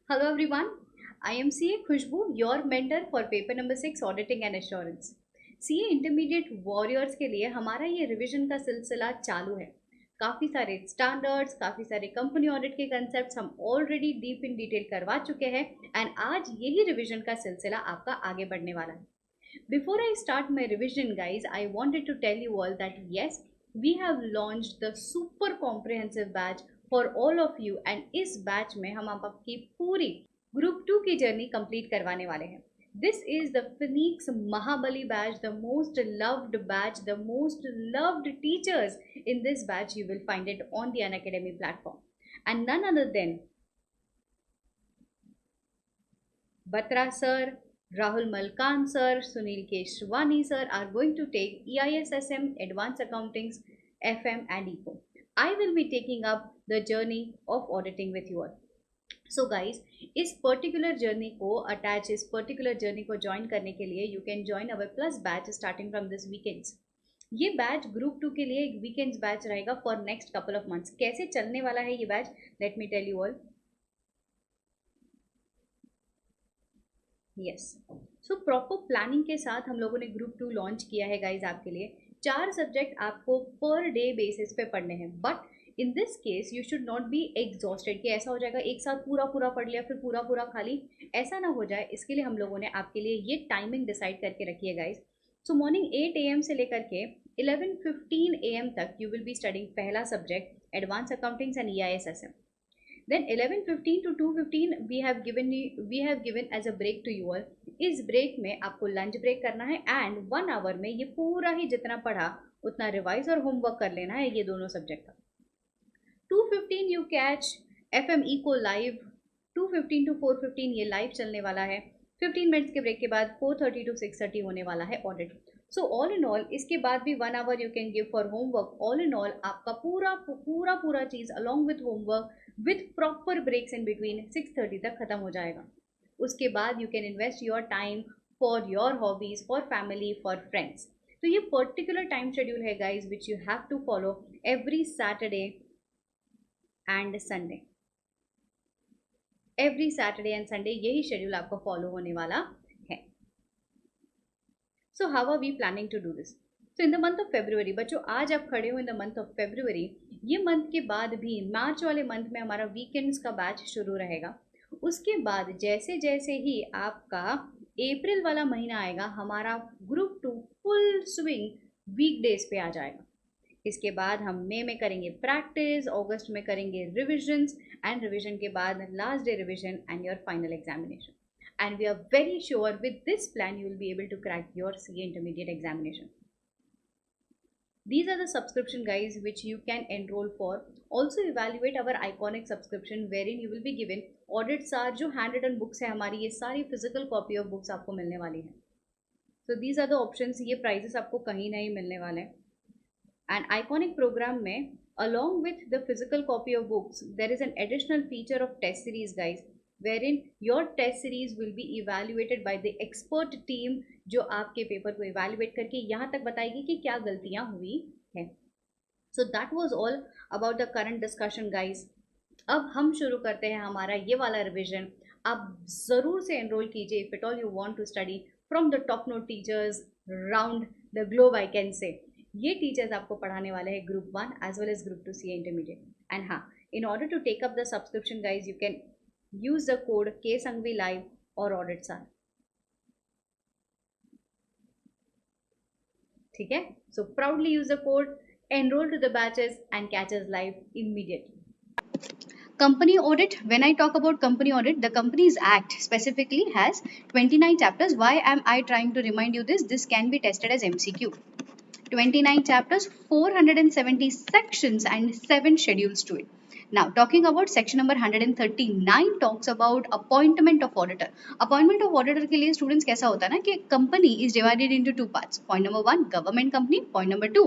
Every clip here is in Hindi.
Hello everyone, I am CA Khushbu, your mentor for paper number 6 Auditing and Assurance. CA Intermediate Warriors के लिए हमारा ये रिवीजन का सिलसिला चालू है। काफ़ी सारे स्टैंडर्ड्स, काफ़ी सारे कंपनी ऑडिट के कंसेप्ट्स हम ऑलरेडी डीप इन डिटेल करवा चुके हैं एंड आज यही रिवीजन का सिलसिला आपका आगे बढ़ने वाला है। Before I start my revision guys, I wanted to tell you all that yes, we have launched the super comprehensive batch for all of you and इस बैच में हम आपकी पूरी ग्रुप 2 की जर्नी कंप्लीट करवाने वाले हैं। This is the Phoenix Mahabali batch, the most loved batch, the most loved teachers in this batch you will find it on the Unacademy platform and none other than Batra sir, Rahul Malkan sir, Sunil Keshwani sir are going to take EISSM, Advanced Accountings, FM and ECO. I will be taking up the journey of auditing with you all. So guys इस पर्टिकुलर जर्नी को अटैच, इस पर्टिकुलर जर्नी को ज्वाइन करने के लिए you can join our plus batch starting from this weekends. ये बैच ग्रुप 2 के लिए एक वीकेंड्स बैच रहेगा for next couple of months. कैसे चलने वाला है ये batch, let me tell you all. Yes, so proper planning के साथ हम लोगों ने ग्रुप 2 लॉन्च किया है गाइज आपके लिए। 4 सब्जेक्ट आपको पर डे बेसिस पे पढ़ने हैं, but in this case you should not be exhausted कि ऐसा हो जाएगा एक साथ पूरा पूरा पढ़ लिया फिर पूरा पूरा खाली, ऐसा ना हो जाए। इसके लिए हम लोगों ने आपके लिए ये टाइमिंग डिसाइड करके रखी है गाइज। सो मॉर्निंग 8 AM से लेकर के 11:15 AM तक यू विल बी स्टडिंग पहला subject advance accountings and EISSM। Then 11:15 to 2:15 we have given as a break to you all. इस ब्रेक में आपको लंच ब्रेक करना है एंड 1 आवर में ये पूरा ही जितना पढ़ा उतना रिवाइज और होमवर्क कर लेना है ये दोनों सब्जेक्ट का। 2:15 you catch FM echo live, 2:15 to 4:15 ये लाइव चलने वाला है। 15 मिनट्स के ब्रेक के बाद 4:30 to 6:30 होने वाला है audit. So all in all इसके बाद भी 1 hour you can give for homework. All in all आपका पूरा पूरा पूरा चीज़ along with homework with proper breaks in between 6:30 तक खत्म हो जाएगा। उसके बाद you can invest your time for your hobbies, for family, for friends. तो ये पर्टिकुलर टाइम शेड्यूल है guys which you have to follow every Saturday and Sunday. Every Saturday and Sunday यही शेड्यूल आपको फॉलो होने वाला है। So how are we planning to do this? So in the month of February, बच्चों आज आप खड़े हो in the month of February, ये मंथ के बाद भी मार्च वाले मंथ में हमारा वीकेंड्स का बैच शुरू रहेगा। उसके बाद जैसे जैसे ही आपका अप्रैल वाला महीना आएगा हमारा ग्रुप 2 फुल स्विंग वीकडेज पे आ जाएगा। इसके बाद हम मई में करेंगे प्रैक्टिस, अगस्त में करेंगे रिविजन्स एंड रिविजन के बाद last day revision and your final examination. And we are very sure with this plan you will be able to crack your CA intermediate examination. These are the subscription guys which you can enroll for. Also evaluate our iconic subscription wherein you will be given audits are जो handwritten books है हमारी, ये सारी physical copy of books आपको मिलने वाली हैं। So these are the options, ये prices आपको कहीं नहीं मिलने वाले हैं। And iconic program में along with the physical copy of books there is an additional feature of test series guys wherein your test series will be evaluated by the expert team जो आपके पेपर को evaluate करके यहाँ तक बताएगी कि क्या गलतियाँ हुई हैं। So that was all about the current discussion guys। अब हम शुरू करते हैं हमारा ये वाला रिविजन। आप ज़रूर से एनरोल कीजिए if at all you want to study from the top note teachers round the globe I can say। ये टीचर्स आपको पढ़ाने वाले हैं group 1 as well as group 2 CA intermediate. And हाँ, in order to take up the subscription guys you can use the code KSanghvi Live or audits are। ठीक है, so proudly use the code, enroll to the batches and catch us live immediately। Company audit, when I talk about company audit, the Companies Act specifically has 29 chapters. Why am I trying to remind you this? This can be tested as MCQ। 29 chapters, 470 sections and 7 schedules to it। Now talking about section number 139 talks about appointment of auditor। Appointment of auditor के लिए students कैसा होता है ना कि company is divided into 2 parts। Point number 1 government company, point number 2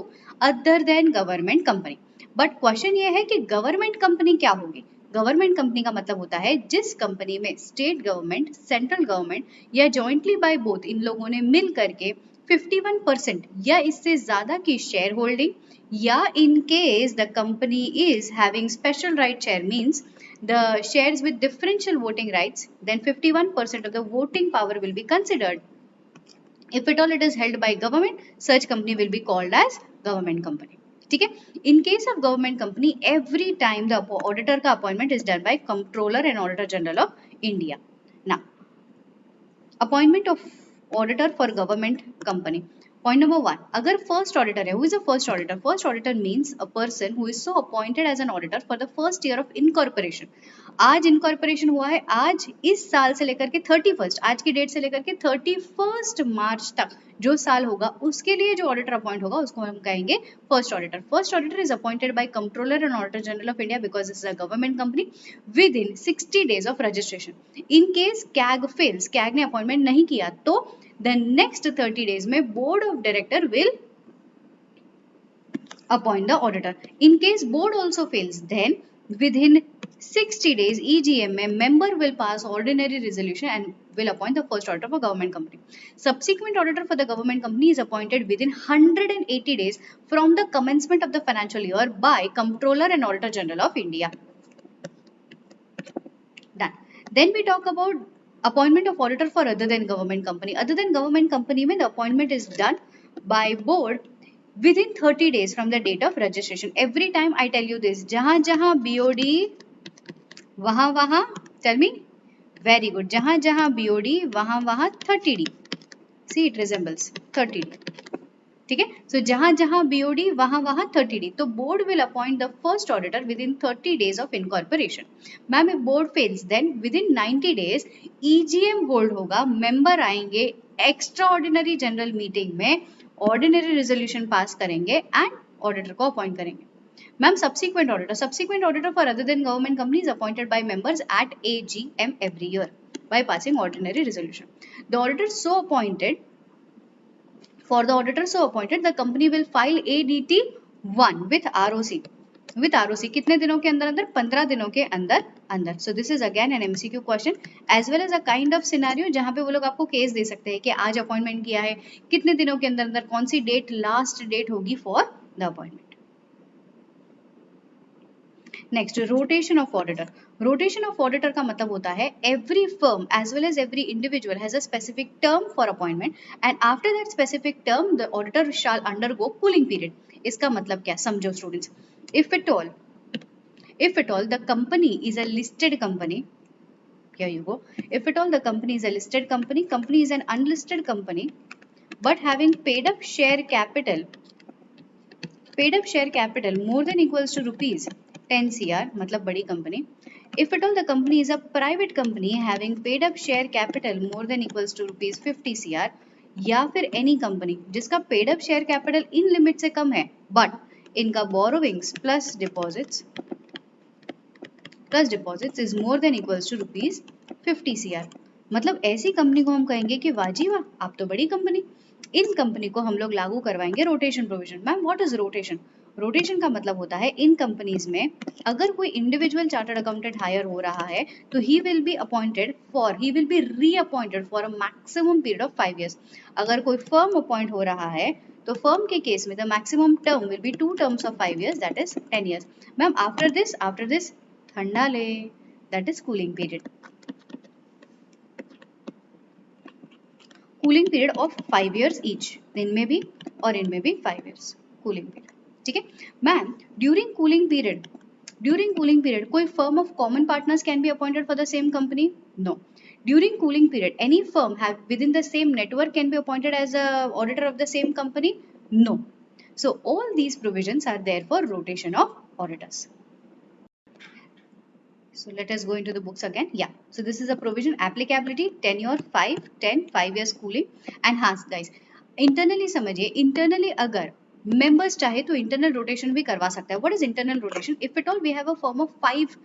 other than government company। But question ये है कि government company क्या होगी? गवर्नमेंट कंपनी का मतलब होता है जिस कंपनी में स्टेट गवर्नमेंट, सेंट्रल गवर्नमेंट या जॉइंटली बाय बोथ इन लोगों ने मिल करके 51% या इससे ज्यादा की शेयर होल्डिंग, या in case the company is having special right share means the shares with differential voting rights, then 51% of the voting power will be considered. If at all it is held by government, such company will be called as government company. ठीक है? In case of government company, every time the auditor का appointment is done by Comptroller and Auditor General of India. Now, appointment of auditor for government company. Point number 1, अगर first auditor है, who is a first auditor? First auditor means a person who is so appointed as an auditor for the first year of incorporation. आज इनकॉर्पोरेशन हुआ है, आज इस साल से लेकर के 31st, आज की डेट से लेकर के 31st मार्च तक जो साल होगा उसके लिए जो ऑडिटर अपॉइंट होगा उसको हम कहेंगे first auditor. First auditor is appointed by controller and auditor general of India because this is a government company with in 60 days of registration. In case CAG fails, CAG ने अपॉइंटमेंट नहीं किया तो the next 30 days में board of director will appoint the auditor. In case board also fails, then within 60 days EGM में member will pass ordinary resolution and will appoint the first auditor for government company. Subsequent auditor for the government company is appointed within 180 days from the commencement of the financial year by Comptroller and Auditor General of India. Done. Then we talk about appointment of auditor for other than government company. Other than government company में the appointment is done by board within 30 days from the date of registration. Every time I tell you this, जहाँ जहाँ BOD वहाँ वहाँ, tell me, very good, जहाँ जहाँ BOD वहाँ वहाँ 30D. See, it resembles 30D. ठीक है? So जहाँ जहाँ BOD वहाँ वहाँ 30D. तो board will appoint the first auditor within 30 days of incorporation. Ma'am if board fails, then within 90 days EGM hold होगा, member आएंगे extraordinary general meeting में ordinary resolution pass करेंगे and auditor को appoint करेंगे. Ma'am subsequent auditor for other than government companies appointed by members at AGM every year by passing ordinary resolution. The auditor so appointed, for the auditor so appointed, the company will file ADT 1 with ROC. With ROC कितने दिनों के अंदर अंदर? 15 दिनों के अंदर अंदर. So this is again an MCQ question as well as a kind of scenario जहाँ पे वो लोग आपको केस दे सकते हैं कि आज अपॉइंटमेंट किया है, कितने दिनों के अंदर अंदर कौन सी डेट लास्ट डेट होगी for the appointment. Next, rotation of auditor. Rotation of auditor का मतलब होता है every firm as well as every individual has a specific term for appointment and after that specific term the auditor shall undergo cooling period. इसका मतलब क्या, समझो students. If at all the company is a listed company, here you go, if at all the company is a listed company, company is an unlisted company but having paid up share capital more than equals to rupees 10 CR, मतलब बड़ी company. If at all the company is a private company having paid up share capital more than equals to rupees 50 CR, या फिर any company जिसका paid up share capital इन लिमिट से कम है but इनका borrowings plus deposits is more than equals to rupees 50 CR, मतलब ऐसी कंपनी को हम कहेंगे कि वाजी वाह, आप तो बड़ी कंपनी. इन कंपनी को हम लोग लागू करवाएंगे rotation provision. Ma'am what is rotation? Rotation का मतलब होता है इन कंपनीज में अगर कोई इंडिविजुअल चार्टर्ड अकाउंटेंट हायर हो रहा है तो he will be reappointed for a maximum period of 5 years. अगर कोई फर्म अपॉइंट हो रहा है तो फर्म के केस में the maximum term will be 2 terms of 5 years, that is 10 years. Ma'am after this ठंडा ले, that is cooling period. Cooling period of 5 years each, इनमें भी और इनमें भी 5 years कूलिंग पीरियड. ठीक है मैम. ड्यूरिंग कूलिंग पीरियड कोई firm of common partners can be appointed for the same company? No. During cooling period any firm have within the same network can be appointed as a auditor of the same company? No. So all these provisions are there for rotation of auditors. So let us go into the books again. Yeah. So this is a provision, applicability, tenure 5, 10, 5 years cooling. And हाँ guys, internally समझिए, internally अगर members चाहे तो internal rotation भी करवा सकता है. What is internal rotation? If at all we have a firm of 5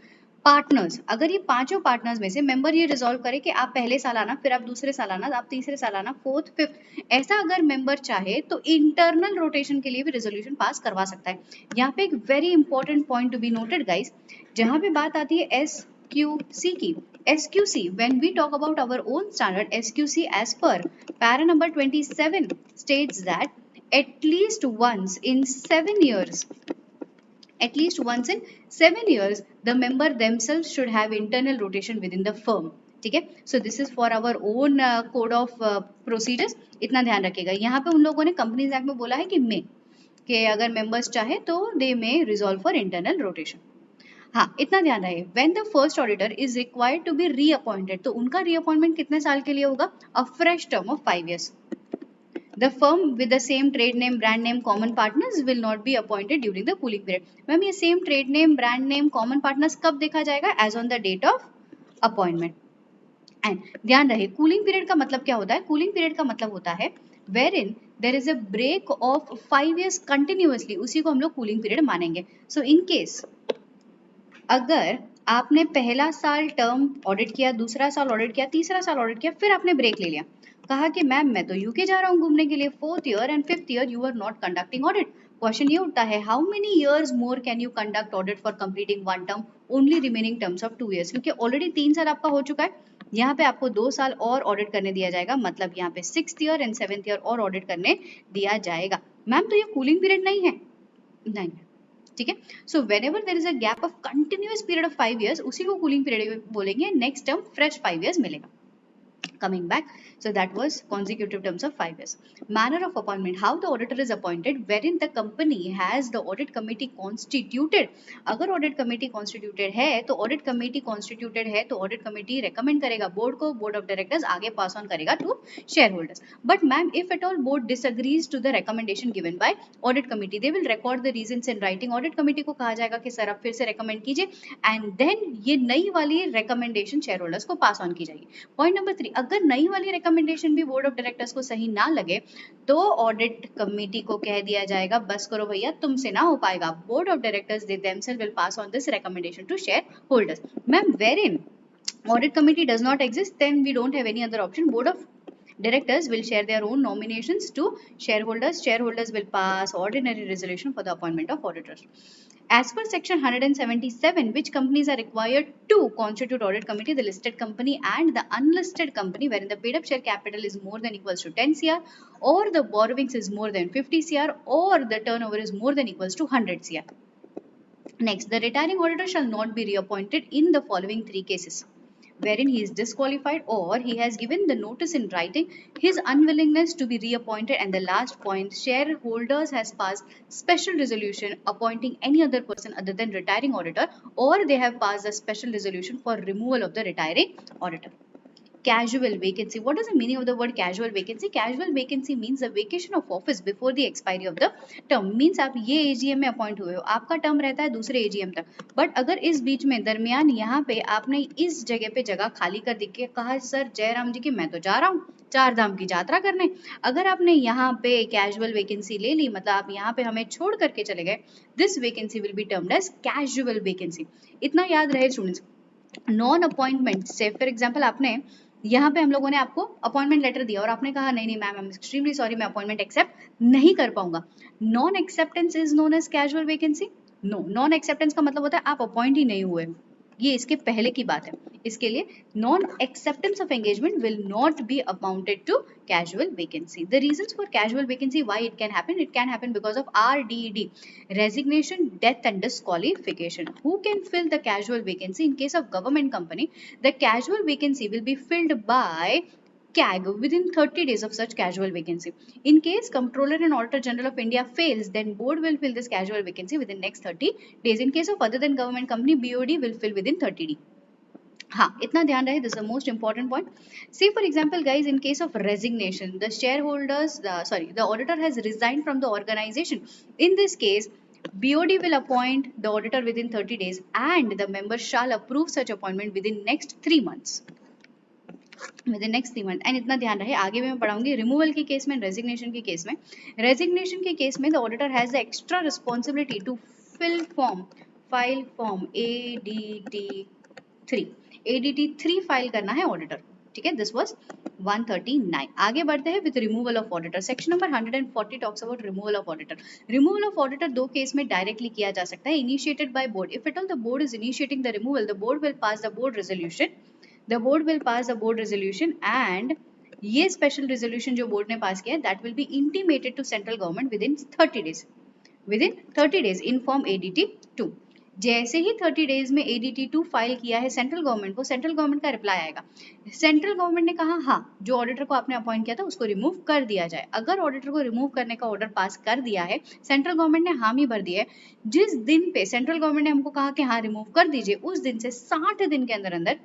partners, अगर ये पांचों पार्टनर्स में से मेंबर ये रिजॉल्व करे कि आप पहले साल आना, फिर आप दूसरे साल आना, आप तीसरे साल आना, फोर्थ, फिफ्थ, ऐसा अगर मेंबर चाहे तो इंटरनल रोटेशन के लिए भी रेजोल्यूशन पास करवा सकता है. यहाँ पे एक very important point to be noted guys, जहाँ पे बात आती है SQC की. SQC, when we talk about our own standard SQC as per para number 27 states that at least once in 7 years At least once in 7 years, the member themselves should have internal rotation within the firm. ठीक है, so this is for our own code of procedures. इतना ध्यान रखिएगा. यहाँ पे उन लोगों ने कंपनीज एक्ट में बोला है कि मे, कि अगर मेंबर्स चाहे तो they may resolve for internal rotation. हाँ, इतना ध्यान रहे. When the first auditor is required to be reappointed, तो उनका रीअपॉइंटमेंट कितने साल के लिए होगा? A fresh term of 5 years. The firm with the same trade name, brand name, common partners will not be appointed during the cooling period. Ma'am ये same trade name, brand name, common partners कब देखा जाएगा? As on the date of appointment. And ध्यान रहे, cooling period का मतलब क्या होता है? Cooling period का मतलब होता है wherein there is a break of 5 years continuously, उसी को हम लोग cooling period मानेंगे. So in case अगर आपने पहला साल टर्म ऑडिट किया, दूसरा साल ऑडिट किया, तीसरा साल ऑडिट किया, फिर आपने ब्रेक ले लिया, कहा कि मैम मैं तो यूके जा रहा हूँ घूमने के लिए, 4th year and 5th year you are not conducting audit. Question ये उठता है, how many years more can you conduct audit for completing one term, only remaining terms of 2 years. क्योंकि ऑलरेडी 3 साल आपका हो चुका है, यहाँ पे आपको 2 साल और ऑडिट करने दिया जाएगा, मतलब यहाँ पे 6th year and 7th year और ऑडिट करने दिया जाएगा. मैम तो ये कूलिंग पीरियड नहीं है? नहीं. ठीक है, so whenever there is a gap of continuous period of 5 years, उसी को कूलिंग पीरियड बोलेंगे. नेक्स्ट टर्म फ्रेश 5 years मिलेगा. Coming back, so that was consecutive terms of 5 years. Manner of appointment, how the auditor is appointed, wherein the company has the audit committee constituted. अगर audit committee constituted है तो audit committee constituted है तो audit committee recommend करेगा board को, board of directors आगे pass on करेगा to shareholders. But ma'am, if at all board disagrees to the recommendation given by audit committee, they will record the reasons in writing. audit committee को कहा जाएगा कि सर आप फिर से recommend कीजिए, and then ये नई वाली recommendation shareholders को pass on की जाएगी. Point number 3, अगर नई वाली रिकमेंडेशन भी बोर्ड ऑफ डायरेक्टर्स को सही ना लगे तो ऑडिट कमेटी को कह दिया जाएगा बस करो भैया, तुमसे ना हो पाएगा. Board of directors they themselves will pass on this recommendation to share holders. Ma'am wherein audit committee does not exist, then we don't have any other option. Board of directors will share their own nominations to shareholders. Shareholders will pass ordinary resolution for the appointment of auditors. As per section 177, which companies are required to constitute audit committee? The listed company and the unlisted company wherein the paid up share capital is more than equals to 10 crore, or the borrowings is more than 50 crore, or the turnover is more than equals to 100 crore. Next, the retiring auditor shall not be reappointed in the following 3 cases: wherein he is disqualified or he has given the notice in writing his unwillingness to be reappointed. And the last point, shareholders has passed special resolution appointing any other person other than retiring auditor, or they have passed a special resolution for removal of the retiring auditor. Casual vacancy. What is the meaning of the word casual vacancy? Casual vacancy means the vacation of office before the expiry of the term. Means आप ये AGM में अपॉइंट हुए हो, आपका टर्म रहता है दूसरे AGM तक, बट अगर इस बीच में दरमियान यहाँ पे आपने इस जगह पे जगह खाली कर दी के कहा सर जयराम जी की मैं तो जा रहा हूँ 4 धाम की यात्रा करने, अगर आपने यहाँ पे कैजुअल वैकेंसी ले ली, मतलब आप यहाँ पे हमें छोड़ करके चले गए, this vacancy will be termed as casual vacancy. इतना याद रहे स्टूडेंट्स. नॉन अपॉइंटमेंट से फॉर एग्जाम्पल आपने यहाँ पे हम लोगों ने आपको अपॉइंटमेंट लेटर दिया और आपने कहा नहीं नहीं ma'am I am extremely sorry मैं अपॉइंटमेंट एक्सेप्ट नहीं कर पाऊंगा. Non acceptance is known as casual vacancy? No, non acceptance का मतलब होता है आप अपॉइंट ही नहीं हुए, ये इसके पहले की बात है. इसके लिए non acceptance of engagement will not be amounted to casual vacancy. The reasons for casual vacancy, why it can happen because of RDD, resignation, death and disqualification. Who can fill the casual vacancy? In case of government company, the casual vacancy will be filled by CAG within 30 days of such casual vacancy. In case Comptroller and Auditor General of India fails, then board will fill this casual vacancy within next 30 days. In case of other than government company, BOD will fill within 30 days. हाँ, इतना ध्यान रहे, this is the most important point. Say for example guys, in case of resignation, the shareholders, the auditor has resigned from the organization. In this case, BOD will appoint the auditor within 30 days and the members shall approve such appointment within next 3 months. within next 3 months. And इतना ध्यान रहे, आगे भी मैं पढ़ाऊंगी रिमूवल के केस में, रेजिग्नेशन के केस में. रेजिग्नेशन के केस में the auditor has the extra responsibility to file form ADT3 file करना है ऑडिटर. ठीक है, दिस वाज 139. आगे बढ़ते हैं with removal of auditor. Section number 140 talks about removal of auditor. Removal of auditor 2 case में डायरेक्टली किया जा सकता है. Initiated by board. If at all the board is initiating the removal, the board will pass the board resolution. The board will pass a board resolution and ये special resolution जो board ने pass किया है that will be intimated to central government within 30 days. With in 30 days in form ADT2। जैसे ही 30 डेज में ADT2 फाइल किया है सेंट्रल गवर्नमेंट को, सेंट्रल गवर्नमेंट का रिप्लाई आएगा। सेंट्रल गवर्नमेंट ने कहा हाँ, जो ऑडिटर को आपने अपॉइंट किया था उसको रिमूव कर दिया जाए। अगर ऑडिटर को रिमूव करने का ऑर्डर पास कर दिया है, सेंट्रल गवर्नमेंट ने हामी भर दिया है, जिस दिन पे सेंट्रल गवर्नमेंट ने हमको कहा कि हाँ रिमूव कर दीजिए, उस दिन से 60 दिन के अंदर अंदर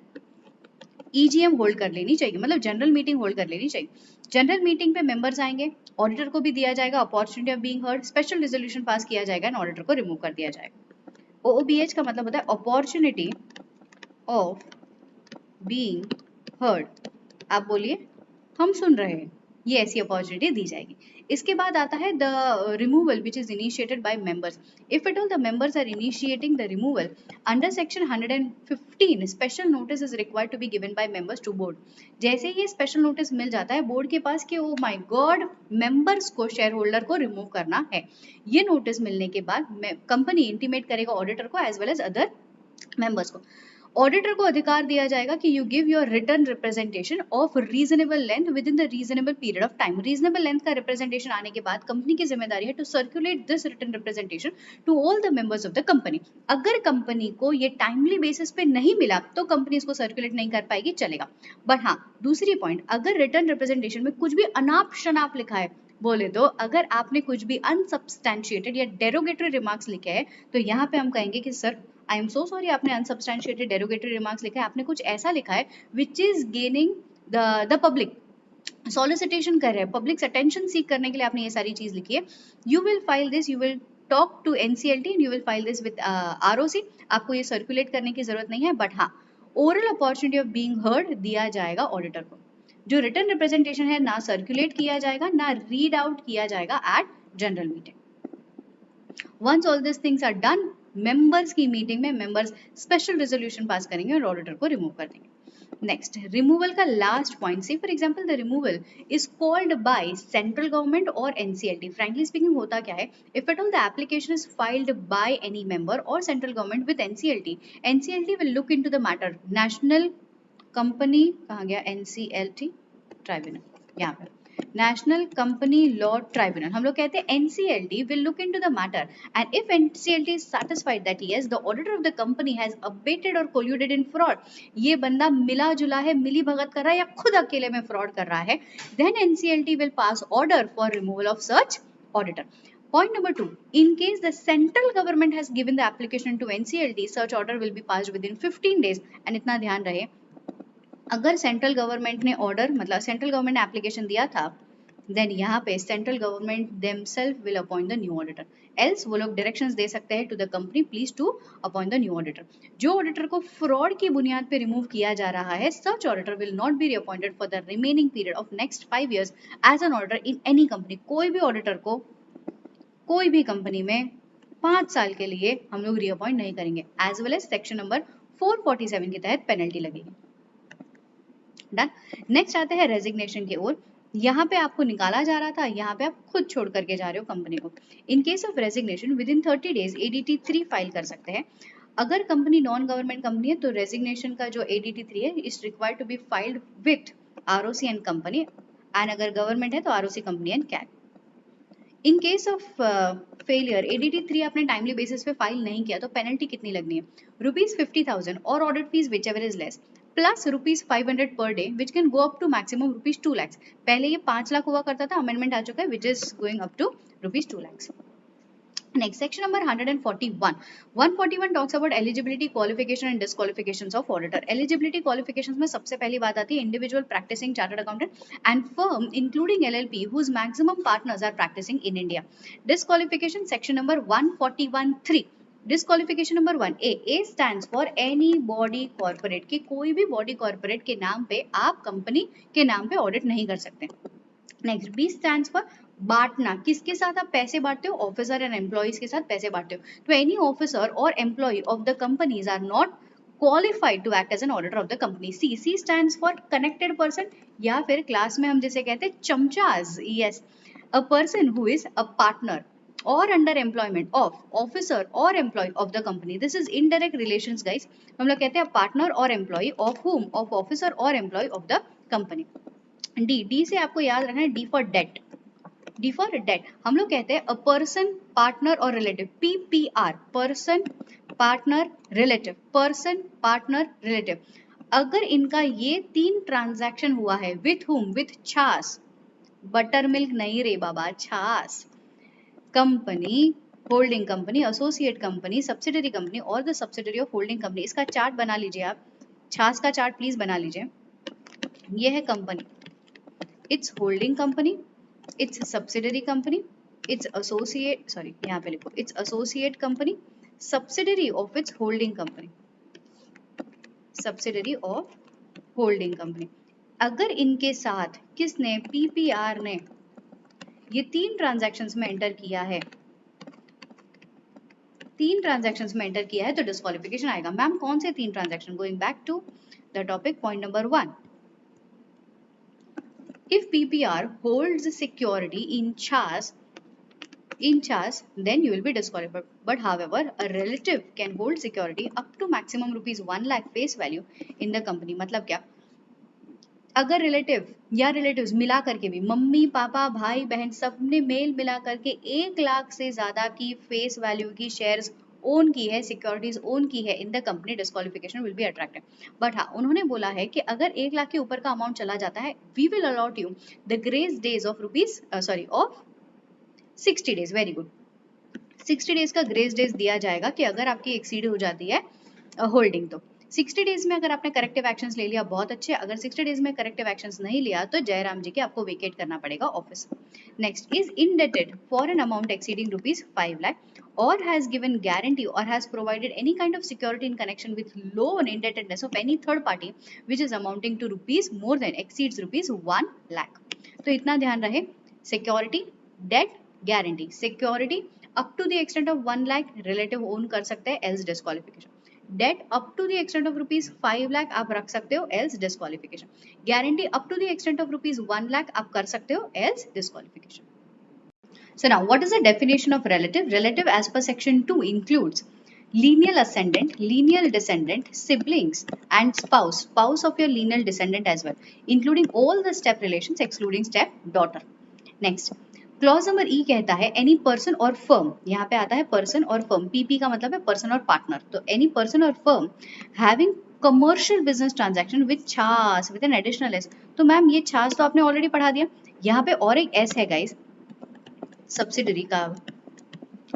EGM होल्ड कर लेनी चाहिए, मतलब जनरल मीटिंग होल्ड कर लेनी चाहिए। जनरल मीटिंग पे मेंबर्स आएंगे, ऑडिटर को भी दिया जाएगा opportunity of being heard, special resolution पास किया जाएगा एंड ऑडिटर को रिमूव कर दिया जाएगा। OOBH का मतलब होता है अपॉर्चुनिटी ऑफ बीइंग हर्ड। आप बोलिए, हम सुन रहे हैं, ये ऐसी अपॉर्चुनिटी दी जाएगी। इसके बाद आता है the removal which is initiated by members. If at all the members are initiating the removal under section 115 special notice is required to be given by members to board. जैसे ये स्पेशल नोटिस मिल जाता है बोर्ड के पास कि ओ माय गॉड मेंबर्स को, शेयर होल्डर को रिमूव करना है, ये नोटिस मिलने के बाद कंपनी इंटीमेट करेगा ऑडिटर को as well as other members को। ऑडिटर को अधिकार दिया जाएगा कि you give your return representation of reasonable length within the reasonable period of time. Reasonable length का रिप्रेजेंटेशन आने के बाद कंपनी की जिम्मेदारी है to circulate this return representation to all the members of the company. अगर कंपनी को ये टाइमली बेसिस पे नहीं मिला तो कंपनी इसको सर्कुलेट नहीं कर पाएगी, चलेगा। बट हाँ, दूसरी पॉइंट, अगर रिटर्न रिप्रेजेंटेशन में कुछ भी अनाप शनाप लिखा है, बोले तो अगर आपने कुछ भी अनसब्सटैंशिएटेड या डेरोगेटरी रिमार्क्स लिखे हैं, तो यहाँ पे हम कहेंगे कि sir I am so sorry, आपने अनसब्सटैंशिएटेड डेरोगेटरी रिमार्क्स लिखा है, आपने कुछ ऐसा लिखा है which is gaining the public, solicitation कर रहे हैं, पब्लिक अटेंशन सीख करने के लिए आपने ये सारी चीज लिखी है। You will file this, you will talk to NCLT and you will file this with ROC। आपको ये सर्कुलेट करने की जरूरत नहीं है, बट हाँ oral opportunity of being heard दिया जाएगा ऑडिटर को। जो रिटर्न रिप्रेजेंटेशन है ना सर्कुलेट किया जाएगा ना रीड आउट किया जाएगा at general meeting. Once all this things are done, members की मीटिंग में मेंबर्स स्पेशल रेजोल्यूशन पास करेंगे और ऑडिटर को रिमूव कर देंगे। नेक्स्ट, रिमूवल का last point, say for example the removal is called by central government और NCLT। फ्रैंकली स्पीकिंग होता क्या है, if at all the application is filed by any member और central government with NCLT will look into the matter. National company कहाँ गया, NCLT ट्राइब्यूनल, यहाँ पे नेशनल कंपनी लॉ ट्राइब्यूनल, हम लोग कहते हैं NCLT will look into the matter and if NCLT is satisfied that yes the auditor of the company has abated or colluded in fraud, ये बंदा मिला जुला है, मिली भगत कर रहा है या खुद अकेले में फ्रॉड कर रहा है, then NCLT will pass order for removal of such auditor. Point number 2, in case the central government has given the application to NCLT, such order will be passed within 15 days. and इतना ध्यान रहे, अगर सेंट्रल गवर्नमेंट ने ऑर्डर, मतलब सेंट्रल गवर्नमेंट ने एप्लीकेशन दिया था, देन यहाँ पे central government themselves will appoint the new auditor, else वो लोग डायरेक्शंस दे सकते हैं to the company please to appoint the new auditor. जो ऑडिटर को फ्रॉड की बुनियाद पे रिमूव किया जा रहा है, such auditor will not be reappointed for the remaining period of next 5 years as an auditor in any company. कोई भी ऑडिटर को कोई भी कंपनी में 5 साल के लिए हम लोग रिअपॉइंट नहीं करेंगे, as well as section number 447 के तहत पेनल्टी लगेगी। डन। नेक्स्ट आते हैं रेजिग्नेशन की ओर। यहाँ पे आपको निकाला जा रहा था, यहाँ पे आप खुद छोड़ करके जा रहे हो कंपनी को। इन case of resignation with in 30 days ADT3 file कर सकते हैं। अगर कंपनी नॉन गवर्नमेंट कंपनी है तो रेजिग्नेशन का जो ADT3 है is required to be filed with ROC and company, and अगर गवर्नमेंट है तो ROC कंपनी एंड कैट। In case of failure ADT3 आपने टाइमली बेसिस पे फाइल नहीं किया तो पेनल्टी कितनी लगनी है, ₹50,000 और audit fees which ever is less plus ₹500 per day which can go up to maximum ₹2 lakhs। पहले ये 5 लाख हुआ करता था, अमेंडमेंट आ चुका है which is going up to ₹2 lakhs। Next, section number 141. 141 talks about eligibility, qualification and disqualifications of auditor. Eligibility qualifications में सबसे पहली बात आती है individual practicing chartered accountant and firm including LLP whose maximum partners are practicing in India. Disqualification section number 141(3). Disqualification number 1 A stands for any body corporate, कि कोई भी body corporate के नाम पे आप कंपनी के नाम पे ऑडिट नहीं कर सकते। नेक्स्ट, B स्टैंड्स फॉर बांटना, किसके साथ आप पैसे बांटते हो, ऑफिसर एंड एम्प्लॉइज के साथ पैसे बांटते हो। तो एनी ऑफिसर और employ of the companies are not qualified to act as an auditor of the company. C stands for connected person, या फिर क्लास में हम जिसे कहते हैं चमचाज, yes, a person who is a partner or under employment of officer or employee of the company. This is indirect relations guys, हम लोग कहते हैं partner or employee of whom, of officer or employee of the company. D से आपको याद रखना है D for debt, D for debt, हम लोग कहते हैं अ पर्सन, पार्टनर और relative, PPR, person, partner, relative, person, partner, relative. अगर इनका ये 3 ट्रांजैक्शन हुआ है, with whom, with छास, butter milk नहीं रे बाबा, छास, company, holding company, associate company, subsidiary company और the subsidiary of holding company. इसका चार्ट बना लीजिए आप, छास का चार्ट प्लीज बना लीजिए। ये है company, its holding company, it's subsidiary company, it's associate, sorry यहाँ पे लिखो, it's associate company, subsidiary of its holding company, subsidiary of holding company. अगर इनके साथ किसने, PPR ने ये 3 ट्रांजैक्शंस में एंटर किया है, 3 ट्रांजैक्शंस में एंटर किया है तो डिस्क्वालिफिकेशन आएगा। मैम कौन से 3 transaction? Going back to the topic, point number 1, if PPR holds security in CHAS, then you will be disqualified. But however, a relative can hold security up to maximum rupees 1 lakh face value in the company. मतलब क्या? अगर रिलेटिव या रिलेटिव्स मिला करके भी, मम्मी पापा भाई बहन सबने मेल मिला करके 1 लाख से ज्यादा की फेस वैल्यू की शेयर्स ओन की है, सिक्योरिटीज ओन की है इन the company, disqualification will be attracted. But हाँ, उन्होंने बोला है कि अगर 1 लाख के ऊपर का अमाउंट चला जाता है, we will allot you the grace days of of 60 days. Very good, 60 days का ग्रेस डेज दिया जाएगा कि अगर आपकी एक्सीड हो जाती है होल्डिंग तो 60 डेज में अगर आपने करेक्टिव एक्शंस ले लिया बहुत अच्छे, अगर 60 डेज में करेक्टिव एक्शंस नहीं लिया तो जयराम जी के आपको वेकेट करना पड़ेगा office. Next, is indebted for an amount exceeding rupees 5 lakh or has given guarantee or has provided any kind of security in connection with loan indebtedness of any third party which is amounting to rupees more than exceeds rupees 1 lakh। तो इतना ध्यान रहे, security, debt, guarantee. Security up to the extent of 1 lakh relative own कर सकते हैं, else disqualification. Debt up to the extent of rupees 5 lakh आप रख सकते हो, else disqualification. Guarantee up to the extent of rupees 1 lakh आप कर सकते हो, else disqualification. So now, what is the definition of relative? Relative as per section 2 includes lineal ascendant, lineal descendant, siblings and spouse, spouse of your lineal descendant as well, including all the step relations excluding step daughter. Next, clause number ई कहता है एनी पर्सन और फर्म, यहाँ पे आता है पर्सन और फर्म, पीपी का मतलब है पर्सन और पार्टनर, तो एनी पर्सन और firm having commercial business transaction with छास विद एन एडिशनल एस। तो मैम ये छास तो आपने ऑलरेडी पढ़ा दिया, यहाँ पे और एक एस है गाइस, सब्सिडरी का,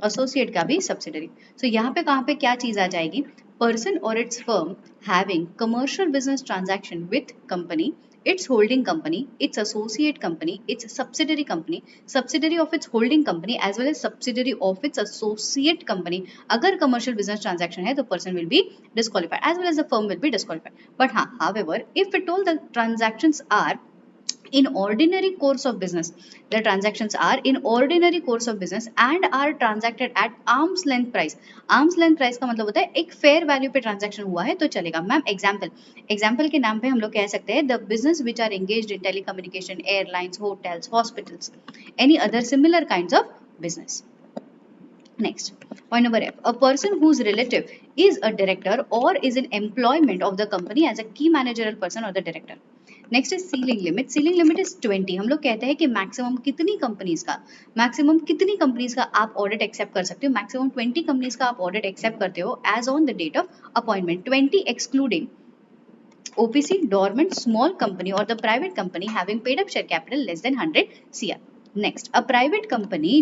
एसोसिएट का भी सब्सिडरी। सो यहाँ पे कहाँ पे क्या चीज आ जाएगी, पर्सन और it's firm having commercial business transaction with company, its holding company, its associate company, its subsidiary company, subsidiary of its holding company as well as subsidiary of its associate company। अगर commercial business transaction है तो person will be disqualified as well as the firm will be disqualified। But हाँ, however, if at all the transactions are in ordinary course of business, the transactions are in ordinary course of business and are transacted at arm's length price। arm's length price का मतलब होता है एक fair value पे transaction हुआ है तो चलेगा। मैम एग्जाम्पल के नाम पे हम लोग कह सकते हैं the business which are engaged in telecommunication, airlines, hotels, hospitals, any other similar kinds of business। Next, point number F, a person whose relative is a director or is in employment of the company as a key managerial person or the director। Next is ceiling limit, ceiling limit is 20। हम लोग कहते हैं कि मैक्सिमम कितनी कंपनीज का आप ऑडिट एक्सेप्ट कर सकते हो, मैक्सिमम 20 कंपनीज का आप ऑडिट एक्सेप्ट करते हो as on the date of appointment, 20 excluding OPC, dormant, small company or the private company having paid up share capital less than 100 CR। Next, a private company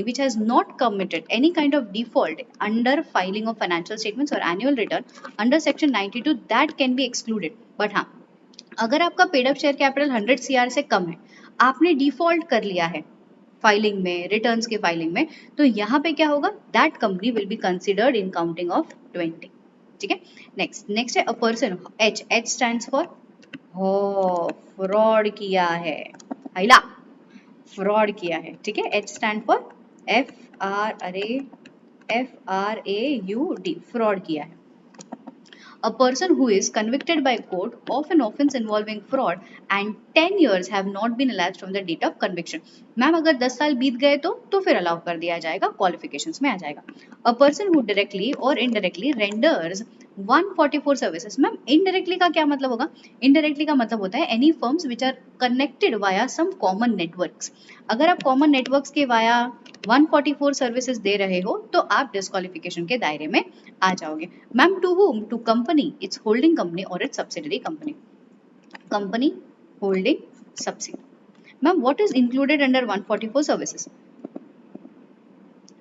which has not committed any kind of default under filing of financial statements or annual return under section 92 that can be excluded। But हाँ, अगर आपका paid up share capital 100 CR से कम है, आपने डिफॉल्ट कर लिया है फाइलिंग में, रिटर्न्स के फाइलिंग में, तो यहाँ पे क्या होगा, that company will be considered in counting of 20। ठीक है। नेक्स्ट है a person, H stands for fraud किया है, हाइला फ्रॉड किया है। ठीक है, H stand for FRAUD, fraud किया है। A person who is convicted by court of an offence involving fraud and 10 years have not been elapsed from the date of conviction। Ma'am अगर 10 साल बीत गए तो फिर अलाउ कर दिया जाएगा, क्वालिफिकेशंस में आ जाएगा। A person who directly or indirectly renders 144 services. Ma'am indirectly का क्या मतलब होगा? इनडायरेक्टली का मतलब होता है any firms which are connected via some common networks. अगर आप कॉमन नेटवर्क्स के वाया 144 सर्विसेज दे रहे हो तो आप डिस्क्वालिफिकेशन के दायरे में आ जाओगे। Ma'am to whom? To company, its holding company और its subsidiary company. Company, holding, subsidiary. Ma'am what is included under 144 services?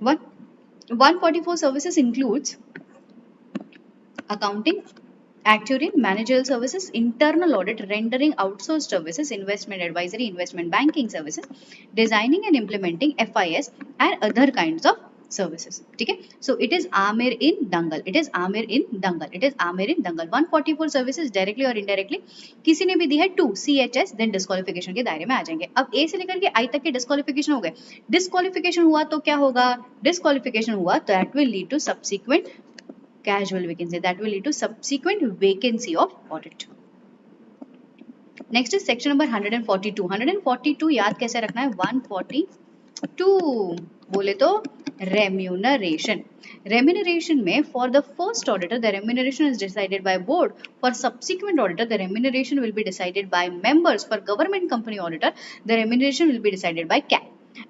144 services includes accounting, actuarial, managerial services, internal audit, rendering outsourced services, investment advisory, investment banking services, designing and implementing FIS and other kinds of services. ठीक है, so it is Aamir in Dangal, it is Aamir in Dangal, it is Aamir in Dangal। 144 services directly और indirectly किसी ने भी दी है 2 CHS then disqualification के दायरे में आ जाएंगे। अब A से लेकर के I तक के disqualification हो गए। disqualification हुआ तो क्या होगा? disqualification हुआ तो that will lead to subsequent casual vacancy, that will lead to subsequent vacancy of audit। next is section number 142। 142 याद कैसे रखना है? 142 बोले तो remuneration। remuneration में for the first auditor the remuneration is decided by board, for subsequent auditor the remuneration will be decided by members, for government company auditor the remuneration will be decided by CAT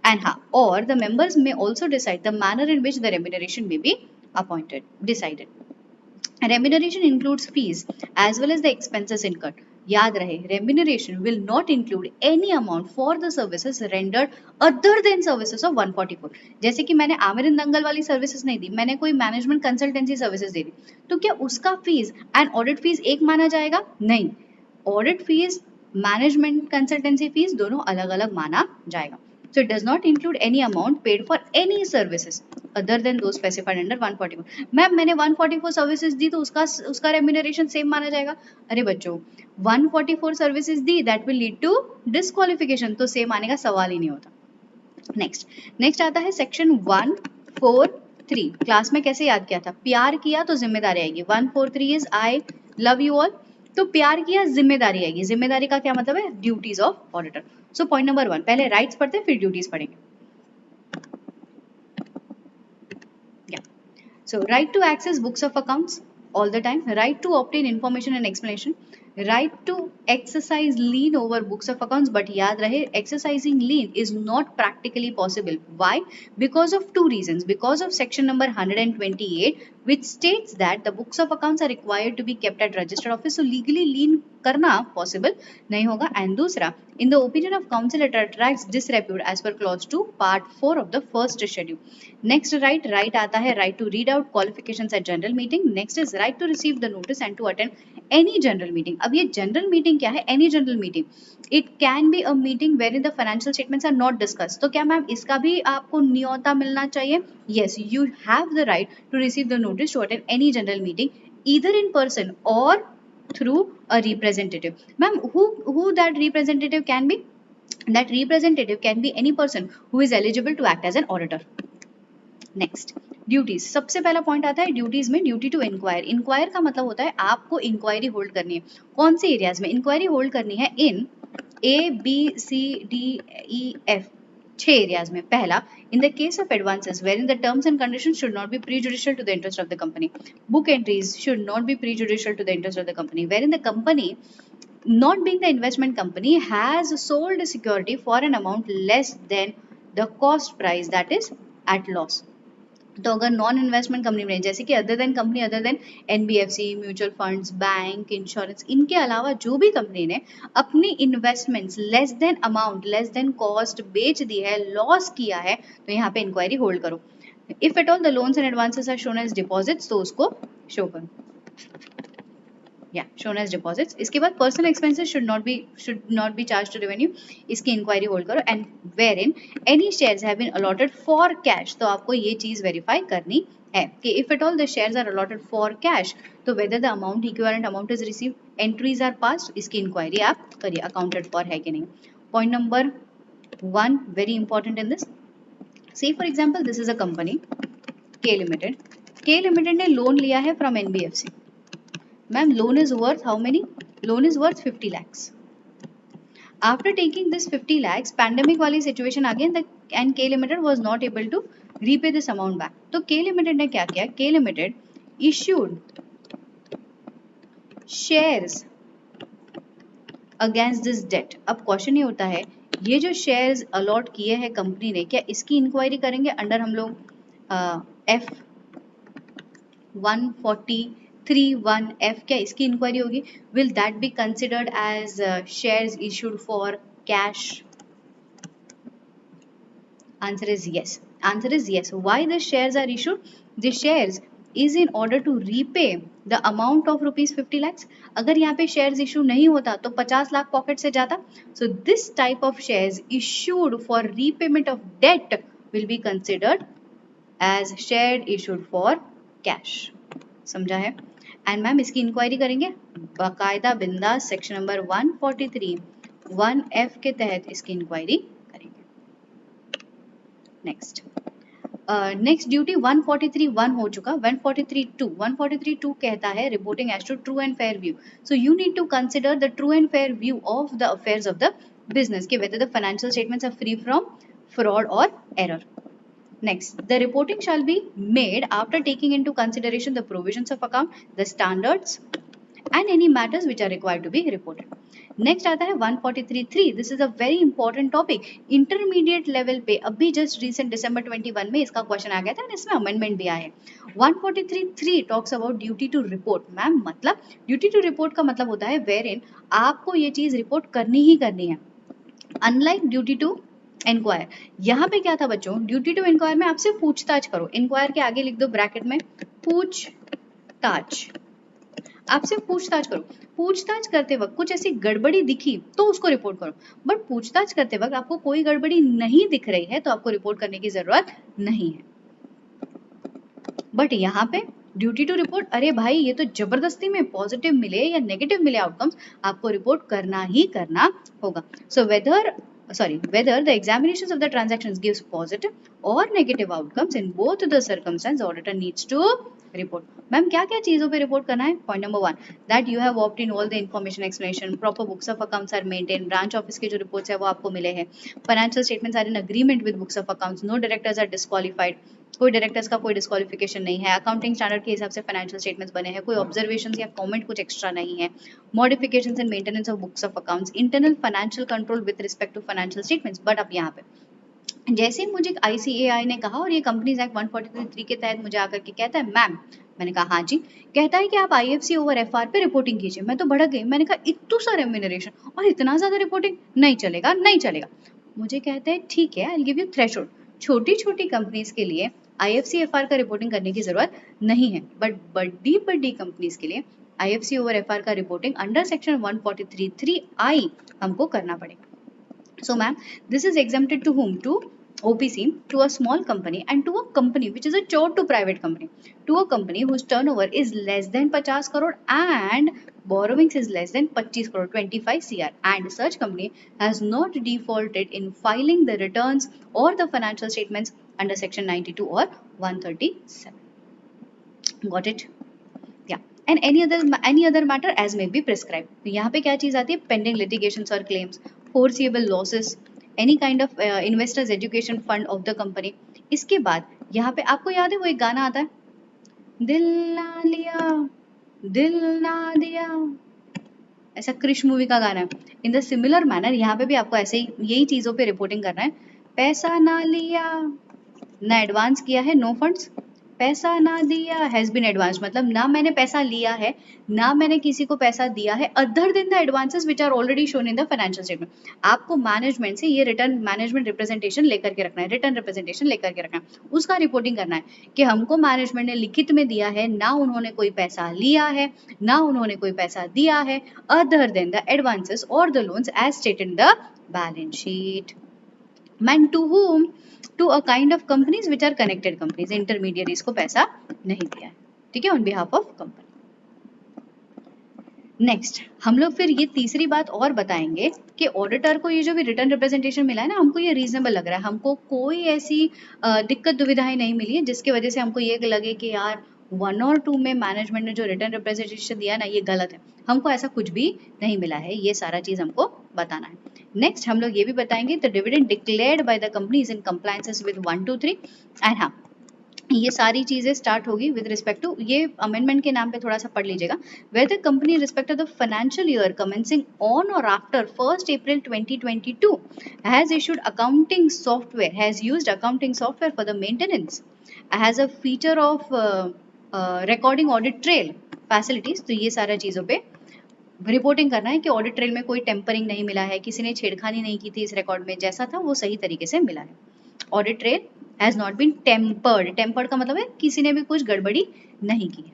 and or the members may also decide the manner in which the remuneration may be appointed, decided। remuneration includes fees as well as the expenses incurred। याद रहे remuneration will not include any amount for the services rendered other than services of 144। जैसे कि मैंने आमिर एंड दंगल वाली सर्विसेज नहीं दी, मैंने कोई मैनेजमेंट कंसल्टेंसी सर्विसेज दे दी, तो क्या उसका फीस एंड ऑडिट फीस एक माना जाएगा? नहीं, audit fees, management consultancy fees दोनों अलग अलग माना जाएगा। So it does not include any amount paid for any services other than those specified under 144। Ma'am मैंने 144 सर्विसेज दी तो उसका रेम्यूनरेशन सेम माना जाएगा? अरे बच्चों 144 सर्विसेज दी that will lead to disqualification, तो सेम आने का सवाल ही नहीं होता। नेक्स्ट आता है सेक्शन 143। क्लास में कैसे याद किया था? प्यार किया तो जिम्मेदारी आएगी। 143 is I love you all, तो प्यार किया जिम्मेदारी आएगी। जिम्मेदारी का क्या मतलब है? Duties of auditor. So point number 1, पहले राइट्स पढ़ते फिर ड्यूटीज पढ़ेंगे। So right to access books of accounts all the time, right to obtain information and explanation, right to exercise lien over books of accounts, but याद रहे exercising lien is not practically possible। Why? Because of two reasons। Because of section number 128 which states that the books of accounts are required to be kept at registered office, so legally lien करना possible नहीं होगा। and दूसरा, in the opinion of council it attracts disrepute as per clause 2 part 4 of the first schedule। next right आता है right to read out qualifications at general meeting। next is right to receive the notice and to attend any general meeting। अब ये general meeting क्या है? any general meeting, it can be a meeting wherein the financial statements are not discussed। तो क्या मैम इसका भी आपको न्योता मिलना चाहिए? yes, you have the right to receive the notice to attend any general meeting either in person or through a representative। ma'am who that representative can be? that representative can be any person who is eligible to act as an auditor। Next duties, सबसे पहला पॉइंट आता है ड्यूटीज में ड्यूटी टू इंक्वायर। इंक्वायर का मतलब होता है आपको इंक्वायरी होल्ड करनी है। कौन से एरियाज में इंक्वायरी होल्ड करनी है? इन ABCDEF 6 एरियाज में। पहला, in the case of advances wherein the terms and conditions should not be prejudicial to the interest of the company. Book entries should not be prejudicial to the interest of the company wherein the company not being the investment company has sold security for an amount less than the cost price, that is at loss। तो अगर नॉन इन्वेस्टमेंट कंपनी में, जैसे कि other than company, other than NBFC, mutual funds, bank, insurance, इनके अलावा जो भी कंपनी ने अपनी investments less than amount, less than cost बेच दी है, लॉस किया है, तो यहाँ पे इंक्वायरी होल्ड करो। If at all the loans and advances are shown as deposits, तो उसको शो करो, shown as deposits। इसके बाद personal expenses should not be charged to revenue, इसकी इंक्वायरी होल्ड करो। And wherein any shares have been allotted for cash, तो आपको ये चीज वेरीफाई करनी है कि if at all the shares are allotted for cash, तो whether the amount equivalent amount is received, entries are passed, इसकी इंक्वायरी आप करिए accounted for है कि नहीं। Point number 1 very important in this, say for example this is a company K Limited ने लोन लिया है from NBFC। Ma'am, loan is worth how many? Loan is worth 50 lakhs. After taking this 50 lakhs, pandemic वाली situation आ गई and K Limited was not able to repay this amount back। तो K Limited ने क्या किया? K Limited issued shares against this debt. अब क्वेश्चन ये होता है, ये जो शेयर्स अलॉट किए हैं कंपनी ने, क्या इसकी इंक्वायरी करेंगे अंडर हम लोग F143(1)(f), क्या इसकी इंक्वायरी होगी? Will that be considered as shares issued for cash? Answer is yes. Answer is yes. Why the shares are issued? The shares is in order to repay the amount of rupees 50 lakhs. अगर यहाँ पे shares issue नहीं होता तो 50 लाख पॉकेट से जाता. So this type of shares issued for repayment of debt will be considered as shared issued for cash. समझा है? एंड मैम इसकी इंक्वायरी करेंगे बाकायदा बिंदास, सेक्शन नंबर 143(1)(f) के तहत इसकी इंक्वायरी करेंगे. नेक्स्ट ड्यूटी 143(1) हो चुका. 143(2) कहता है reporting as to true and fair view. So you need to consider the true and fair view of the affairs of the business, के whether the financial statements are free from fraud और error. Next, the reporting shall be made after taking into consideration the provisions of account, the standards, and any matters which are required to be reported. Next आता है 143(3). This is a very important topic. Intermediate level पे अभी just recent December 21 में इसका क्वेश्चन आ गया था और इसमें अमेंडमेंट भी आया है. 143(3) talks about duty to report. Ma'am मतलब duty to report का मतलब होता है wherein आपको ये चीज रिपोर्ट करनी ही करनी है. Unlike duty to इंक्वायर, यहाँ पे क्या था बच्चों, ड्यूटी टू इंक्वायर में आपसे पूछताछ करो. इंक्वायर के आगे लिख दो ब्रैकेट में पूछताछ. आपसे पूछताछ करो. पूछताछ करते वक्त कुछ ऐसी गड़बड़ी दिखी तो उसको रिपोर्ट करो. बट पूछताछ करते वक्त आपको कोई गड़बड़ी नहीं दिख रही है तो आपको रिपोर्ट करने की जरूरत नहीं है. बट यहाँ पे ड्यूटी टू रिपोर्ट, अरे भाई ये तो जबरदस्ती में पॉजिटिव मिले या नेगेटिव मिले आउटकम्स, आपको रिपोर्ट करना ही करना होगा. सो whether the examinations of the transactions gives positive or negative outcomes, in both the circumstances auditor needs to report. Ma'am क्या क्या चीजों पे रिपोर्ट करना है? Point number 1, that you have obtained all the information explanation, proper books of accounts are maintained, branch office के जो रिपोर्ट्स है वो आपको मिले हैं, financial statements are in agreement with books of accounts, no directors are disqualified, कोई डायरेक्टर्स का कोई डिस्क्वालिफिकेशन नहीं है, अकाउंटिंग स्टैंडर्ड के हिसाब से फाइनेंशियल स्टेटमेंट्स बने हैं, कोई ऑब्जर्वेशंस या कमेंट कुछ एक्स्ट्रा नहीं है, modifications and maintenance of books of accounts, internal financial control with respect to financial statements. But अब यहाँ पे जैसे मुझे ICAI ने कहा और ये कंपनीज एक्ट 143(3) के तहत मुझे आकर के कहता है मैम, मैंने कहा हाँ जी, कहता है कि आप IFC ओवर FR पे रिपोर्टिंग कीजिए. मैं तो भड़क गई, मैंने कहा इतना सा रेम्यूनरेशन और इतना ज्यादा रिपोर्टिंग नहीं चलेगा, नहीं चलेगा. मुझे कहता है ठीक है, I will give you threshold. छोटी छोटी कंपनीज के लिए IFC FR का रिपोर्टिंग करने की जरूरत नहीं है, बट बड़ी बड़ी कंपनीज के लिए IFC ओवर FR का रिपोर्टिंग अंडर सेक्शन 143(3)(I) हमको करना पड़ेगा. So ma'am, this is exempted to whom? To OPC, to a small company and to a company which is a chore to private company, to a company whose turnover is less than 50 crore and borrowings is less than 25 crore, 25 CR, and such company has not defaulted in filing the returns or the financial statements under section 92 or 137. Got it? Yeah. And any other matter as may be prescribed. तो यहाँ पे क्या चीज आती है? Pending litigations or claims, foreseeable losses, any kind of investors education fund of the company. इसके बाद यहाँ पे आपको याद है वो एक गाना आता है, दिल ना लिया दिल ना दिया, ऐसा क्रिश मूवी का गाना है. इन द सिमिलर मैनर यहाँ पे भी आपको ऐसे ही यही चीजों पे रिपोर्टिंग करना है. पैसा ना लिया, ना एडवांस किया है, नो फंड्स, पैसा ना दिया हैज बीन एडवांस, मतलब ना मैंने पैसा लिया है ना मैंने किसी को पैसा दिया है, other than the advances which are already shown in the financial statement. आपको मैनेजमेंट से ये रिटर्न मैनेजमेंट रिप्रेजेंटेशन लेकर के रखना है, रिटर्न रिप्रेजेंटेशन लेकर के रखना है, उसका रिपोर्टिंग करना है कि हमको मैनेजमेंट ने लिखित में दिया है, ना उन्होंने कोई पैसा लिया है ना उन्होंने कोई पैसा दिया है, अदर देन द एडवांसेस और the loans as stated in the balance sheet. Man to whom? To a kind of companies which are connected companies, intermediaries को पैसा नहीं दिया है, ठीक है, on behalf of company. Next हम लोग फिर ये तीसरी बात और बताएंगे कि ऑडिटर को ये जो भी रिटर्न रिप्रेजेंटेशन मिला है ना, हमको ये रीजनेबल लग रहा है, हमको कोई ऐसी दिक्कत दुविधाएं नहीं मिली है जिसकी वजह से हमको ये लगे कि यार 1 और 2 में मैनेजमेंट ने जो रिटर्न रिप्रेजेंटेशन दिया ना ये गलत है. हमको ऐसा कुछ भी नहीं मिला है, ये सारा चीज हमको बताना है. नेक्स्ट हम लोग ये भी बताएंगे the dividend declared by the company is in compliances with 1, 2, 3. And हाँ, ये सारी चीजें स्टार्ट होगी विद रिस्पेक्ट टू, ये अमेंडमेंट के नाम पे थोड़ा सा पढ़ लीजिएगा। Where the company respect to the financial year commencing on और after 1st April 2022 has issued accounting software, has used accounting software for the maintenance, has a feature of recording audit trail facilities. तो ये सारा चीजों पे रिपोर्टिंग करना है कि ऑडिट ट्रेल में कोई टेम्परिंग नहीं मिला है, किसी ने छेड़खानी नहीं की थी इस रिकॉर्ड में, जैसा था वो सही तरीके से मिला है। Audit trail has not been tampered, tampered का मतलब है किसी ने भी कुछ गड़बड़ी नहीं की है,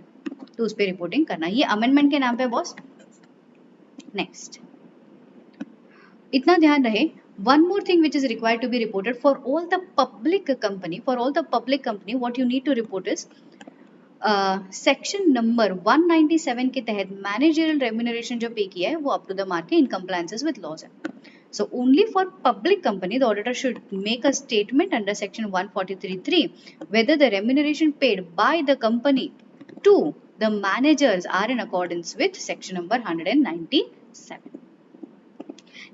तो उस पर रिपोर्टिंग करना। ये अमेंडमेंट के नाम पे बॉस। नेक्स्ट, इतना ध्यान रहे, one more thing which is required to be reported for all the public company, what you need to report is section number 197 के तहत मैनेजरियल रेम्यूनरेशन जो पे किया है वो up to the mark in compliances with laws है। So only for public company, the auditor should make a statement under section 143(3) whether the remuneration paid by the company to the managers are in accordance with section number 197.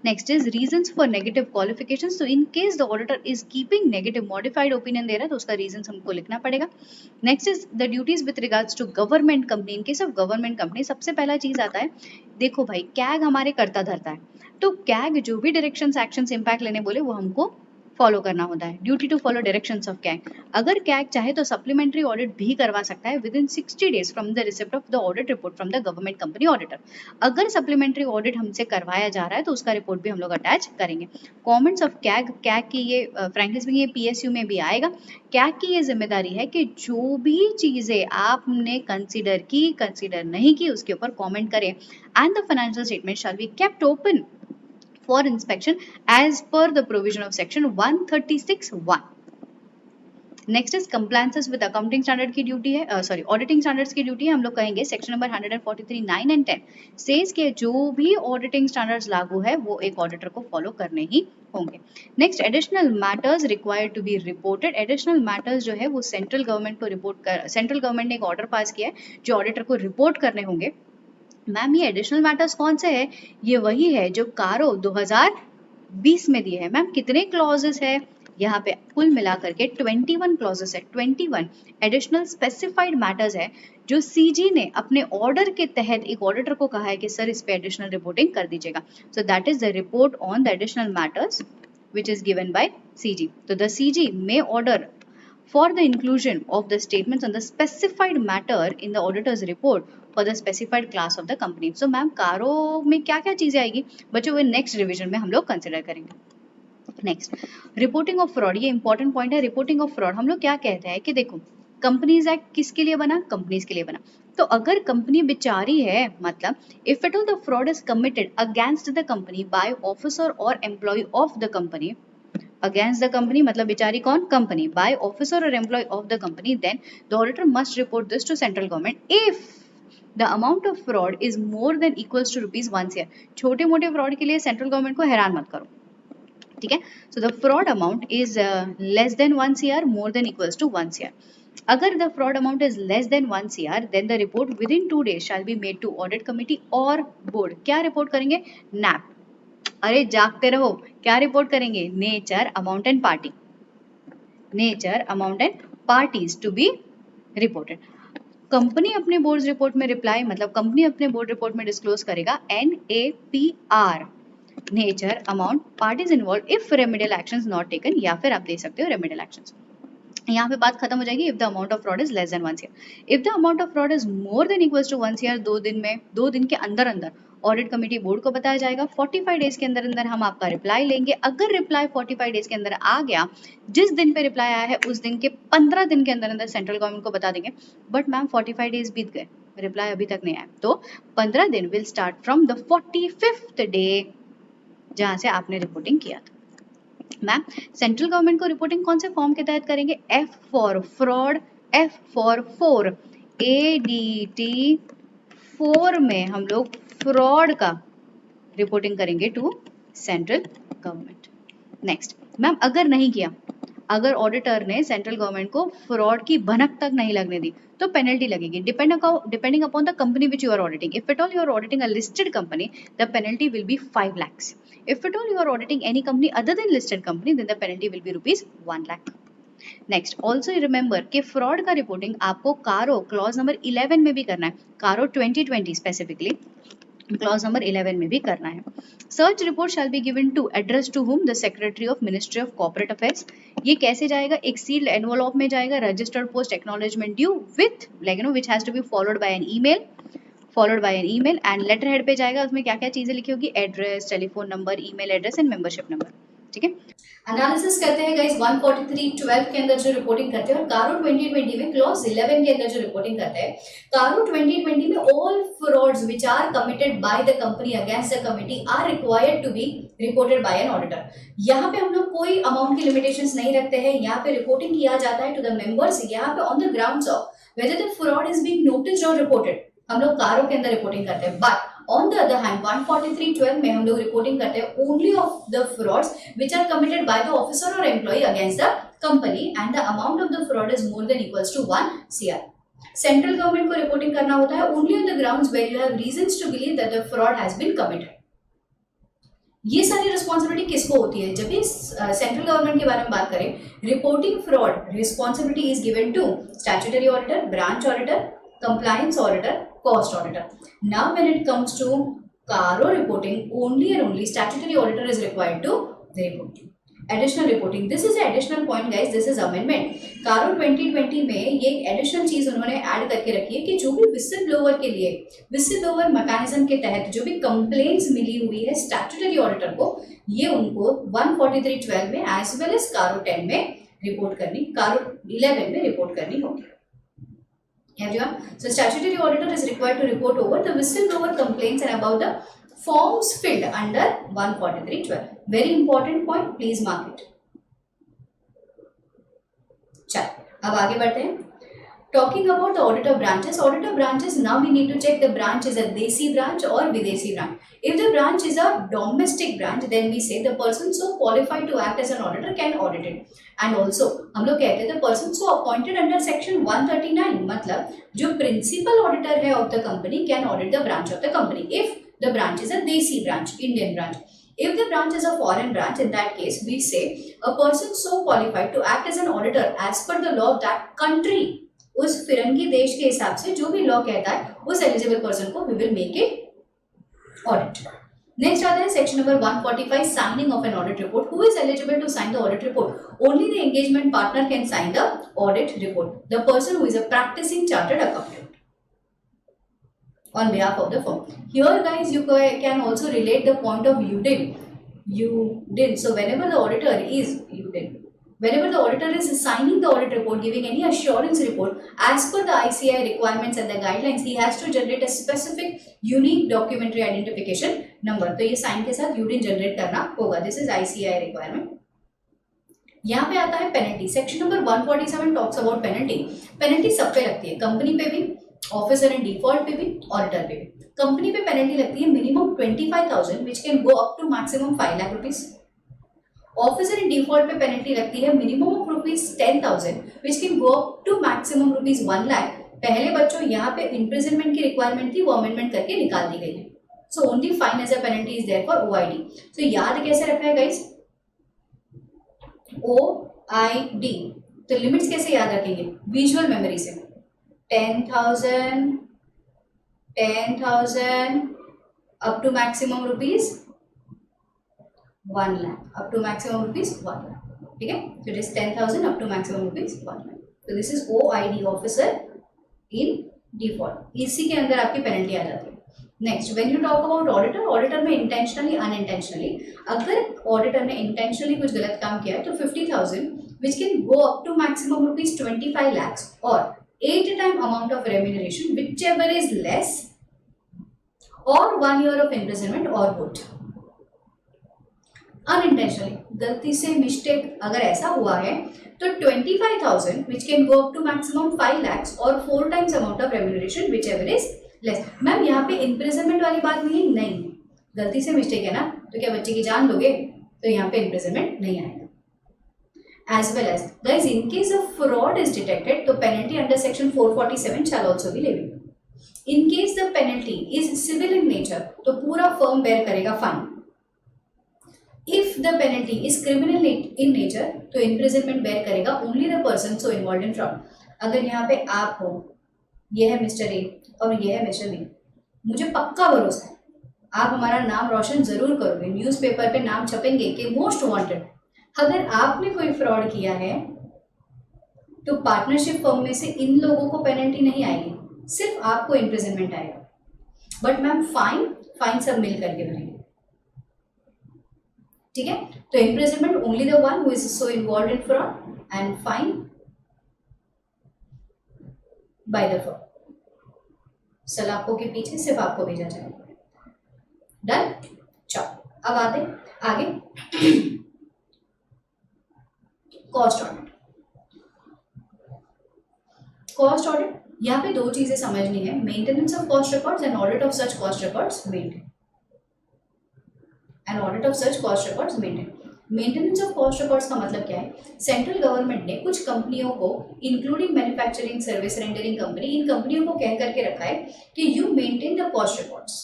Next is reasons for negative qualifications. So in case the auditor is keeping negative modified opinion दे रहा है तो उसका reasons हमको लिखना पड़ेगा। Next is the duties with regards to government company. In case of government company सबसे पहला चीज आता है, देखो भाई कैग हमारे करता धरता है, तो कैग जो भी डायरेक्शंस एक्शंस इंपैक्ट लेने बोले वो हमको फॉलो करना होता है। Duty to follow directions of CAG. अगर कैग चाहे तो सप्लीमेंट्री ऑडिट भी करवा सकता है with in 60 days from the receipt of the audit report from the government company auditor. अगर सप्लीमेंट्री ऑडिट हमसे करवाया जा रहा है तो उसका रिपोर्ट भी हम लोग अटैच करेंगे। कमेंट्स ऑफ कैग, कैग की ये फ्रैंकली स्पीकिंग ये पीएसयू में भी आएगा। कैग की ये जिम्मेदारी है कि जो भी चीजें आपने कंसीडर की, कंसीडर नहीं की, उसके ऊपर कमेंट करें and the financial statement shall be kept open for inspection as per the provision of section 136(1). Next is compliances with accounting standard की ड्यूटी है, सॉरी ऑडिटिंग स्टैंडर्ड्स की ड्यूटी है। हम लोग कहेंगे सेक्शन नंबर 143 9 एंड 10 सेज के जो भी ऑडिटिंग स्टैंडर्ड्स लागू है वो एक ऑडिटर को फॉलो करने ही होंगे। Next, additional matters required to be reported. Additional matters जो है वो सेंट्रल गवर्नमेंट को रिपोर्ट कर, सेंट्रल गवर्नमेंट ने एक ऑर्डर पास किया है जो ऑडिटर को रिपोर्ट करने होंगे। मैम ये एडिशनल मैटर्स कौन से है? ये वही है जो कारो 2020 में दिए है। मैम कितने क्लॉजेस है? यहाँ पे कुल मिलाकर के 21 क्लॉजेस है। 21 एडिशनल स्पेसिफाइड मैटर्स है जो सीजी ने अपने ऑर्डर के तहत एक ऑडिटर को कहा है कि सर इस पे एडिशनल रिपोर्टिंग कर दीजिएगा। So that is the report on the additional matters which is given by CG. So the CG may order for the inclusion of the statements on the specified matter in the auditor's report for the specified class of the company. So ma'am कारो में क्या क्या चीजें आएगी बच्चों, वो नेक्स्ट रिवीजन में हम लोग कंसिडर करेंगे। नेक्स्ट, रिपोर्टिंग ऑफ फ्रॉड, ये इंपॉर्टेंट पॉइंट है। रिपोर्टिंग ऑफ फ्रॉड हम लोग क्या कहते हैं कि देखो कंपनीज एक्ट किसके लिए बना? कंपनीज के लिए बना। तो अगर कंपनी बेचारी है, मतलब if at all the fraud is committed against the company by officer और employ of the company, against the company मतलब बेचारी कौन? कंपनी, बाय ऑफिसर और employ of the company, then the auditor must report this to central government if the amount of fraud is more than equals to ₹1 crore। छोटे मोटे फ्रॉड के लिए सेंट्रल गवर्नमेंट को हैरान मत करो, ठीक है। So the fraud amount is less than 1 crore, more than equals to 1 crore। अगर the fraud amount is less than 1 crore, then the report within 2 days shall be made to audit committee और बोर्ड। क्या रिपोर्ट करेंगे? नैप। अरे जागते रहो, क्या रिपोर्ट करेंगे? Nature, amount and party. Nature, amount and parties to be reported. Company अपने बोर्ड रिपोर्ट में रिप्लाई, मतलब कंपनी अपने बोर्ड रिपोर्ट में डिस्क्लोज करेगा NAPR, nature, amount, parties involve, if remedial actions not taken, या फिर आप दे सकते हो रेमेडियल एक्शंस। यहाँ पे बात खत्म हो जाएगी। If the amount of fraud is less than 1 crore, if the amount of fraud is more than equals to 1 crore, 2 दिन के अंदर अंदर ऑडिट कमेटी बोर्ड को बताया जाएगा। 45 डेज के अंदर अंदर हम आपका रिप्लाई लेंगे। अगर रिप्लाई 45 डेज के अंदर आ गया, जिस दिन पे रिप्लाई आया है उस दिन के 15 दिन के अंदर अंदर सेंट्रल गवर्नमेंट को बता देंगे। बट मैम 45 डेज बीत गए, रिप्लाई अभी तक नहीं आया, तो 15 दिन will start from the 45th day जहां से आपने रिपोर्टिंग किया था। मैम सेंट्रल गवर्नमेंट को रिपोर्टिंग कौन से फॉर्म के तहत करेंगे? F for fraud, F for 4, ADT 4 में हम लोग फ्रॉड का रिपोर्टिंग करेंगे to central government. Next, ma'am अगर नहीं किया, अगर ऑडिटर ने सेंट्रल गवर्नमेंट को फ्रॉड की भनक तक नहीं लगने दी तो पेनल्टी लगेगी। Depending upon the company which you are auditing. If at all you are auditing a listed company, the penalty will be 5 lakhs. If at all you are auditing any company other than listed company, then the penalty will be ₹1 lakh. Next also remember कि फ्रॉड का रिपोर्टिंग आपको कारो क्लॉज नंबर 11 में भी करना है, कारो 2020 स्पेसिफिकली क्लॉज नंबर 11 में भी करना है। Search report shall be given to address to whom the secretary of ministry of corporate affairs. ये कैसे जाएगा, एक सील्ड एनवलप में जाएगा, registered post acknowledgement due with which has to be followed by an email and letter head पे जाएगा। उसमें क्या क्या चीजें लिखी होगी, address, telephone number, email address and membership number. ठीक है, एनालिसिस करते हैं गाइस 143.12 के अंदर जो रिपोर्टिंग करते हैं और कारो 2020 में क्लॉज 11 के अंदर जो रिपोर्टिंग करते हैं। कारो 2020 में all frauds which are committed by the company against the committee are required to be reported by an auditor. यहाँ पे हम लोग कोई अमाउंट की लिमिटेशंस नहीं रखते हैं, यहाँ पे रिपोर्टिंग किया जाता है टू द मेंबर्स। यहाँ पे on the grounds of whether the fraud is being noticed और रिपोर्टेड हम लोग कारो के अंदर रिपोर्टिंग करते हैं। But on the other hand 143.12 में हम लोग रिपोर्टिंग करते हैं only of the frauds which are committed by the officer और employ against the company and the amount of the fraud is more than equals to 1 CR। Central government को रिपोर्टिंग करना होता है only on the grounds where you have reasons to believe that the fraud has been committed. ये सारी रिस्पॉन्सिबिलिटी किसको होती है, जब भी सेंट्रल गवर्नमेंट के बारे में बात करें, reporting fraud responsibility is given to statutory auditor, branch auditor, compliance auditor, cost auditor. Now when it comes to Caro reporting, only and only statutory auditor is required to report. Additional reporting, this is an additional point guys, this is amendment. Caro 2020 में ये एक additional चीज उन्होंने ऐड करके रखी है कि जो भी विसिल ब्लोअर के लिए विसिल ब्लोअर मैकेनिज्म के तहत जो भी कंप्लेंट्स मिली हुई है स्टैट्यूटरी ऑडिटर को, ये उनको 143.12 में एज वेल एज Caro 10 में रिपोर्ट करनी, Caro 11 में रिपोर्ट करनी होगी। Everyone, so statutory auditor is required to report over the whistleblower complaints and about the forms filled under 143.12. Very important point, please mark it. चल, अब आगे बढ़ते हैं। Talking about the auditor branches, now we need to check the branch is a desi branch or videsi branch. If the branch is a domestic branch, then we say the person so qualified to act as an auditor can audit it. And also, हम लोग कहते हैं the person so appointed under section 139, मतलब जो principal auditor है of the company can audit the branch of the company. If the branch is a desi branch, Indian branch. If the branch is a foreign branch, in that case, we say a person so qualified to act as an auditor as per the law of that country. उस फिरंगी देश के हिसाब से जो भी लॉ कहता है उस एलिजिबल पर्सन को we will make it audit. Next आता है section number 145, signing of an audit report. Who is eligible to sign the audit report? Only the engagement partner can sign the audit report, the person who is a practising chartered accountant on behalf of the firm. Here guys you can also relate the point of UDIN. So whenever the auditor is signing the audit report, giving any assurance report as per the ICAI requirements and the guidelines, he has to generate a specific unique documentary identification number. तो ये साइन के साथ UDIN जनरेट करना होगा. This is ICAI requirement. यहाँ पे आता है penalty. Section number 147 talks about penalty. Penalty सब पे लगती है, कंपनी पे भी, ऑफिसर इन डिफॉल्ट पे भी, ऑडिटर पे भी। कंपनी पे पेनल्टी लगती है minimum 25,000 which can go up to maximum 5 lakh rupees. Officer in default पे पेनल्टी लगती है minimum of rupees 10,000 which can go up to maximum rupees 1 lakh. पहले बच्चों यहाँ पे इम्प्रिजनमेंट की रिक्वायरमेंट थी, वो अमेंडमेंट करके निकाल दी गई है। So only fine as a penalty is there for OID। So याद कैसे रखा है गाइस? OID। तो लिमिट्स कैसे याद रखेंगे? विजुअल मेमोरी से 10,000 up to maximum rupees 1 lakh, up to maximum rupees 1 lakh. ठीक है, तो it is 10,000 up to maximum rupees 1 lakh. तो this is OID, officer in default. इसी के अंदर आपकी पेनल्टी आ जाती है। Next, when you talk about auditor, auditor में इंटेंशनली अनइंटेंशनली, अगर ऑडिटर ने इंटेंशनली कुछ गलत काम किया है तो 50,000 which can go up to maximum rupees 25 lakhs और 8 times amount of remuneration whichever is less or 1 year of imprisonment or both. Unintentionally, गलती से मिस्टेक अगर ऐसा हुआ है तो 25,000 which can go up to maximum 5 lakhs और 4 times amount of remuneration whichever is less. Ma'am यहाँ पे imprisonment वाली बात नहीं है, नहीं, गलती से मिस्टेक है ना, तो क्या बच्चे की जान लोगे? तो यहाँ पे imprisonment नहीं आएगा। As well as, guys, in case of fraud is detected, the penalty under section 447 shall also be levied. In case the penalty is civil in nature, तो पूरा firm bear करेगा fine. If the penalty is criminal in nature, तो इम्प्रिजनमेंट बेयर करेगा only the person so involve in fraud. अगर यहाँ पे आप हो, ये है मिस्टर ए और ये है मिस्टर बी, मुझे पक्का भरोसा है आप हमारा नाम रोशन जरूर करोगे, न्यूज़पेपर पे नाम छपेंगे कि मोस्ट वांटेड। अगर आपने कोई फ्रॉड किया है तो पार्टनरशिप फर्म में से इन लोगों को पेनल्टी नहीं आएगी, सिर्फ आपको इम्प्रिजनमेंट आएगा। बट मैम फाइन सब मिल करके भरेंगे, ठीक है। तो imprisonment only the one who is so involve in fraud and fine by the firm. सलाखों के पीछे सिर्फ आपको भेजा जाएगा। डन। चलो अब आगे कॉस्ट ऑडिट। कॉस्ट ऑडिट, यहाँ पे दो चीजें समझनी है, maintenance of cost records and audit of such cost records maintain and audit of such cost records maintain. Maintenance of cost records का मतलब क्या है? सेंट्रल गवर्नमेंट ने कुछ कंपनियों को including manufacturing, service rendering company, इन कंपनियों को कह करके रखा है कि you maintain the cost records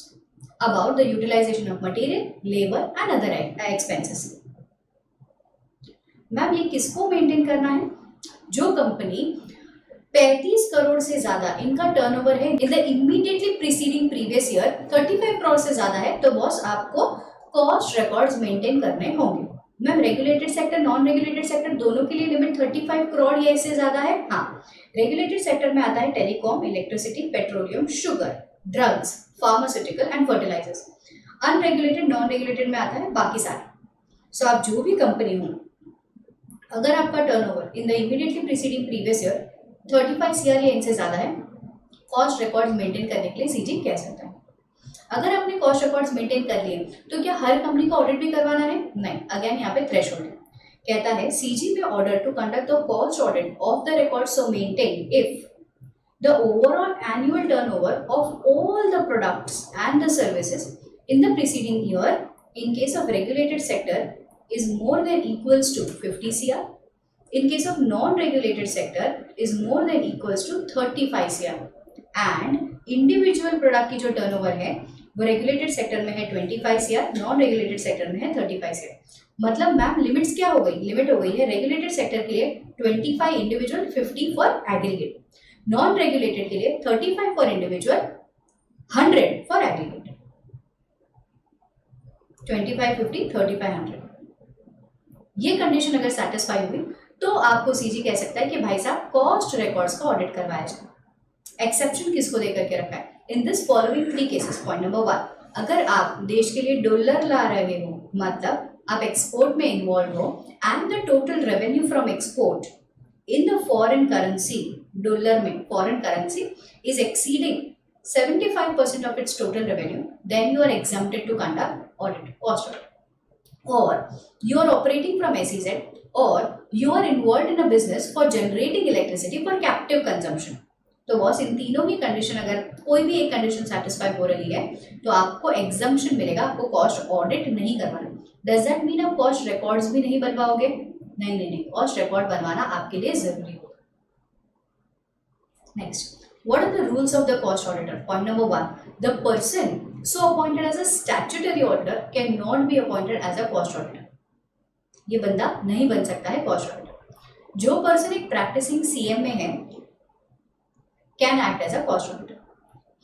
about the utilization of material, labour and other expenses. Ma'am ये किसको मेंटेन करना है? जो कंपनी 35 करोड़ से ज्यादा इनका टर्नओवर है in the immediately preceding previous year, 35 crore से ज्यादा है, तो बॉस आपको कॉस्ट रिकॉर्ड्स मेंटेन करने होंगे। Ma'am regulated sector, non regulated sector दोनों के लिए लिमिट 35 करोड़ या इससे ज्यादा है? हाँ। रेगुलेटेड सेक्टर में आता है telecom, electricity, petroleum, sugar, drugs, pharmaceutical and fertilisers. Unregulated, non regulated में आता है बाकी सारे। सो आप जो भी कंपनी हो, अगर आपका turnover in the immediately preceding previous year 35 CR या इनसे ज्यादा है, कॉस्ट रिकॉर्ड्स मेंटेन करने के लिए सीजी कह सकता है। अगर आपने कॉस्ट रिकॉर्ड्स मेंटेन कर लिए तो क्या हर कंपनी को ऑडिट भी करवाना है? नहीं। अगेन यहाँ पे थ्रेशोल्ड है, कहता है CG may order to conduct the cost audit of the records so maintain if the overall annual turnover of all the products and the services in the preceding year in case of regulated sector is more than equals to 50 CR, in case of non-regulated sector is more than equals to 35 CR and individual product की जो turnover है वो regulated sector में है 25 CR, non-regulated sector में है 35 CR। मतलब मैम लिमिट्स क्या हो गई? लिमिट हो गई है regulated sector के लिए 25 individual, 50 for aggregate, non regulated के लिए 35 फॉर इंडिविजुअल, 100 फॉर एग्रीगेट। 25, 50, 35, 100 ये कंडीशन अगर सेटिस्फाई हुई तो आपको सीजी कह सकता है कि भाई साहब कॉस्ट रिकॉर्ड्स का ऑडिट करवाया जाए। एक्सेप्शन किसको देकर के रखा है? In this following 3 cases. Point number 1, अगर आप देश के लिए डॉलर ला रहे हो, मतलब आप एक्सपोर्ट में इन्वॉल्व हो and the total revenue from export in the foreign currency, dollar में foreign currency is exceeding 75% of its total revenue, then you are exempted to conduct audit, cost audit. Or you are operating from SEZ, or you are involved in a business for generating electricity for captive consumption. तो बॉस इन तीनों की कंडीशन अगर कोई भी एक कंडीशन सेटिस्फाई हो रही है तो आपको एग्जम्पशन मिलेगा, आपको कॉस्ट ऑडिट नहीं करवाना। डज दैट मीन आप कॉस्ट रिकॉर्ड्स भी नहीं बनवाओगे? नहीं, कॉस्ट रिकॉर्ड बनवाना आपके लिए जरूरी होगा। Next, what are the rules of the cost auditor? Point number 1, the person so appointed as a statutory auditor can not be appointed as a cost auditor. ये बंदा नहीं बन सकता है कॉस्ट ऑडिटर। जो पर्सन एक प्रैक्टिसिंग सीएम में है can act as a cost auditor.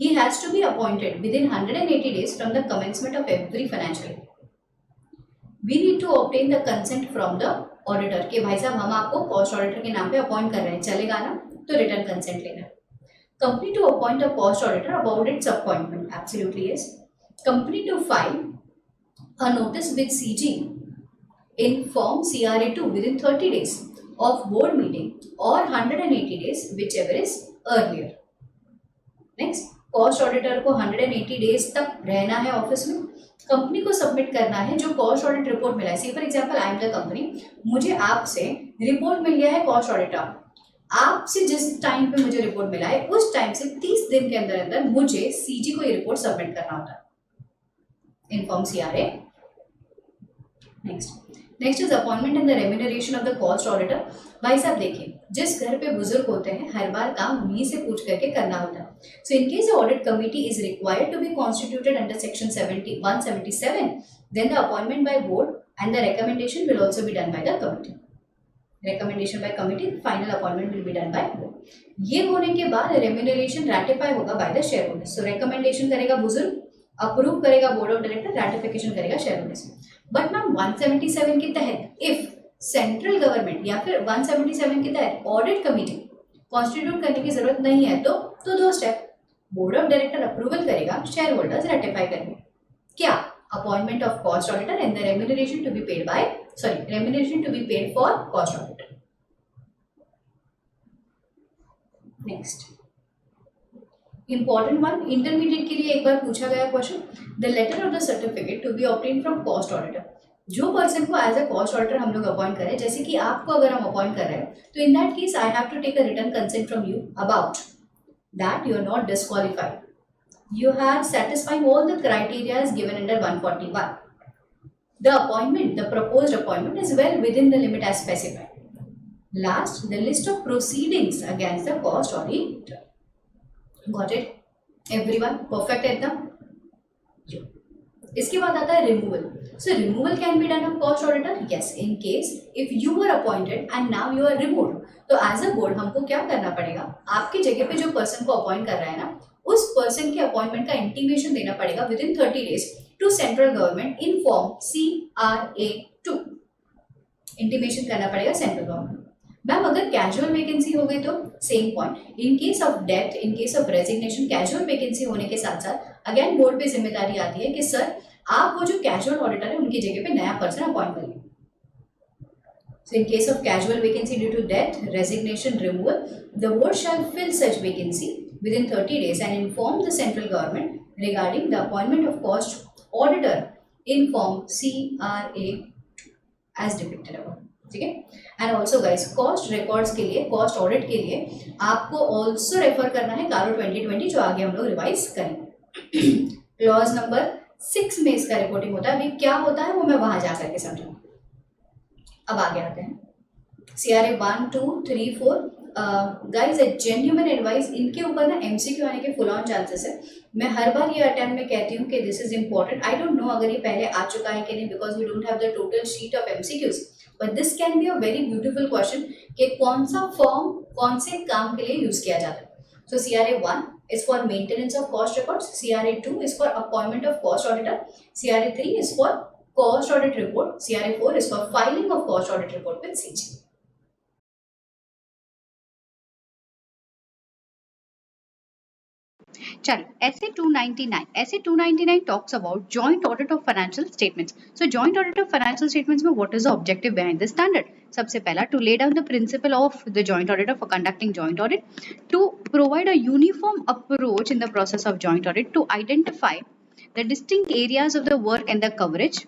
He has to be appointed within 180 days from the commencement of every financial year. We need to obtain the consent from the auditor कि भाई साहब हम आपको कॉस्ट ऑडिटर के नाम पे अपॉइंट कर रहे हैं, चलेगा ना? तो रिटर्न कंसेंट लेना। Company to appoint a cost auditor about its appointment, absolutely yes. Company to file a notice with CG in form CRA2 within 30 days of board meeting or 180 days whichever is earlier. Next, cost auditor को 180 डेज तक रहना है ऑफिस में। कंपनी को सबमिट करना है जो कॉस्ट ऑडिट रिपोर्ट मिला है। See for example I am the company, मुझे आपसे रिपोर्ट मिल गया है कॉस्ट ऑडिटर। आपसे जिस टाइम पे मुझे रिपोर्ट मिला है उस टाइम से 30 दिन के अंदर अंदर मुझे सीजी को ये रिपोर्ट सबमिट करना होता है, inform CRA। Next, next is appointment and the remuneration of the cost auditor. भाई साहब देखिए, जिस घर पे बुजुर्ग होते हैं हर बार काम उन्हीं से पूछ करके करना होता है। So in case audit committee is required to be constituted under section 177, then the appointment by board and the recommendation will also be done by the committee. Recommendation by committee, final appointment will be done by board. ये होने के बाद रेम्यूनरेशन रैटिफाई होगा by the share holders. So recommendation करेगा बुजुर्ग, अप्रूव करेगा बोर्ड ऑफ डायरेक्टर, रैटिफिकेशन करेगा शेयर होल्डर्स। बट मैम 177 के तहत इफ सेंट्रल गवर्नमेंट या फिर 177 के तहत ऑडिट कमेटी कॉन्स्टिट्यूट करने की जरूरत नहीं है तो दो step, board of director approval करेगा, शेयर होल्डर्स रेटिफाई करेंगे। क्या? Appointment of cost auditor and the remuneration to be paid by remuneration to be paid for cost auditor. Next important one, intermediate के लिए एक बार पूछा गया question, the letter of the certificate to be obtain from cost auditor. जो पर्सन को एज अ कॉस्ट ऑडिटर हम लोग अपॉइंट करें, जैसे कि आपको अगर हम अपॉइंट कर रहे हैं, तो in that case I have to take a written consent from you about that you are not disqualified, you have satisfied all the criteria given under 141. The appointment, the proposed appointment is well within the limit as specified. Last, the list of proceedings against the cost auditor. Got it? Everyone perfect एकदम? इसके बाद आता है removal. So removal can be done of cost auditor, yes, in case if you were appointed and now you are removed. तो एज अ बोर्ड हमको क्या करना पड़ेगा, आपकी जगह पे जो पर्सन को अपॉइंट कर रहा है ना, उस पर्सन के अपॉइंटमेंट का इंटीमेशन देना पड़ेगा within 30 days to central government in form CRA2। Intimation करना पड़ेगा सेंट्रल गवर्नमेंट। मैम अगर कैजुअल वैकेंसी हो गई तो same point, in case of death, in case of resignation, casual vacancy होने के साथ साथ अगेन बोर्ड पे जिम्मेदारी आती है कि सर आप वो जो कैजुअल ऑडिटर है उनकी जगह पे नया पर्सन अपॉइंट करिए। So in case of casual vacancy due to death, resignation, removal, the board shall fill such vacancy within 30 days and inform the central government regarding the appointment of cost auditor in form CRA as depicted above. ठीक है? And also guys cost records के लिए, कॉस्ट ऑडिट के लिए आपको ऑल्सो रेफर करना है कारो 2020 जो आगे हम लोग रिवाइज करेंगे। क्लॉज नंबर 6 में इसका रिपोर्टिंग होता है। अभी क्या होता है वो मैं वहां जा करके समझाऊंगा। अब आगे आते हैं CRA 1, 2, 3, 4 गाइज ए जेन्युइन एडवाइस, इनके ऊपर ना MCQ आने के फुल ऑन चांसेस है। मैं हर बार ये अटेम्प्ट में कहती हूँ कि this is important. I don't know अगर ये पहले आ चुका है कि नहीं, because we don't have the total sheet of MCQs, but this can be a very beautiful question कि कौन सा फॉर्म कौन से काम के लिए यूज किया जाता है। सो CRA 1 is for maintenance of cost records, CRA 2 is for appointment of cost auditor, CRA 3 is for cost audit report, CRA 4 is for filing of cost audit report with CG. चलो ऐसे 299 talks about joint audit of financial statements. So joint audit of financial statements में what is the objective behind the standard? सबसे पहला, to lay down the principle of the joint auditor for conducting joint audit, to provide a uniform approach in the process of joint audit, to identify the distinct areas of the work and the coverage,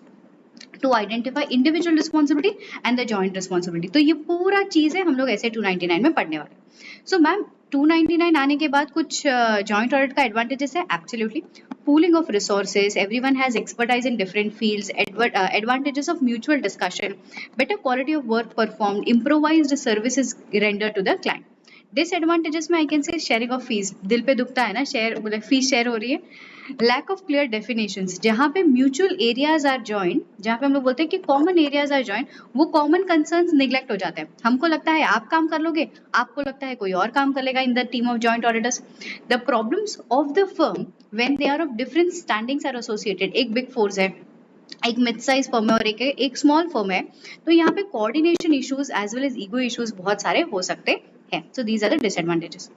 to identify individual responsibility and the joint responsibility. तो ये पूरा चीजें हम लोग ऐसे 299 में पढ़ने वाले। सो मैम 299 आने के बाद कुछ जॉइंट ऑडिट का एडवांटेजेस है। Absolutely, pooling of resources, everyone has expertise in different fields, advantages of mutual discussion, better quality of work performed, improvised services rendered to the client. Disadvantages में I can say sharing of fees, दिल पे दुखता है ना, शेयर मतलब फीस शेयर हो रही है। लैक ऑफ क्लियर डेफिनेशंस, जहाँ पे म्यूचुअल एरियाज आर जॉइंट, जहाँ पे हम लोग बोलते हैं कि कॉमन एरियाज आर जॉइंट, वो कॉमन कंसर्न्स निगलेक्ट हो जाते हैं। हमको लगता है आप काम कर लोगे, आपको लगता है कोई और काम कर लेगा in the team of joint auditors. The problems of the firm when they are of different standings are associated, एक बिग फोर्स है, एक मिड साइज फर्म है और एक स्मॉल फर्म है, तो यहाँ पे coordination issues as well as ego issues बहुत सारे हो सकते हैं। So these are the disadvantages.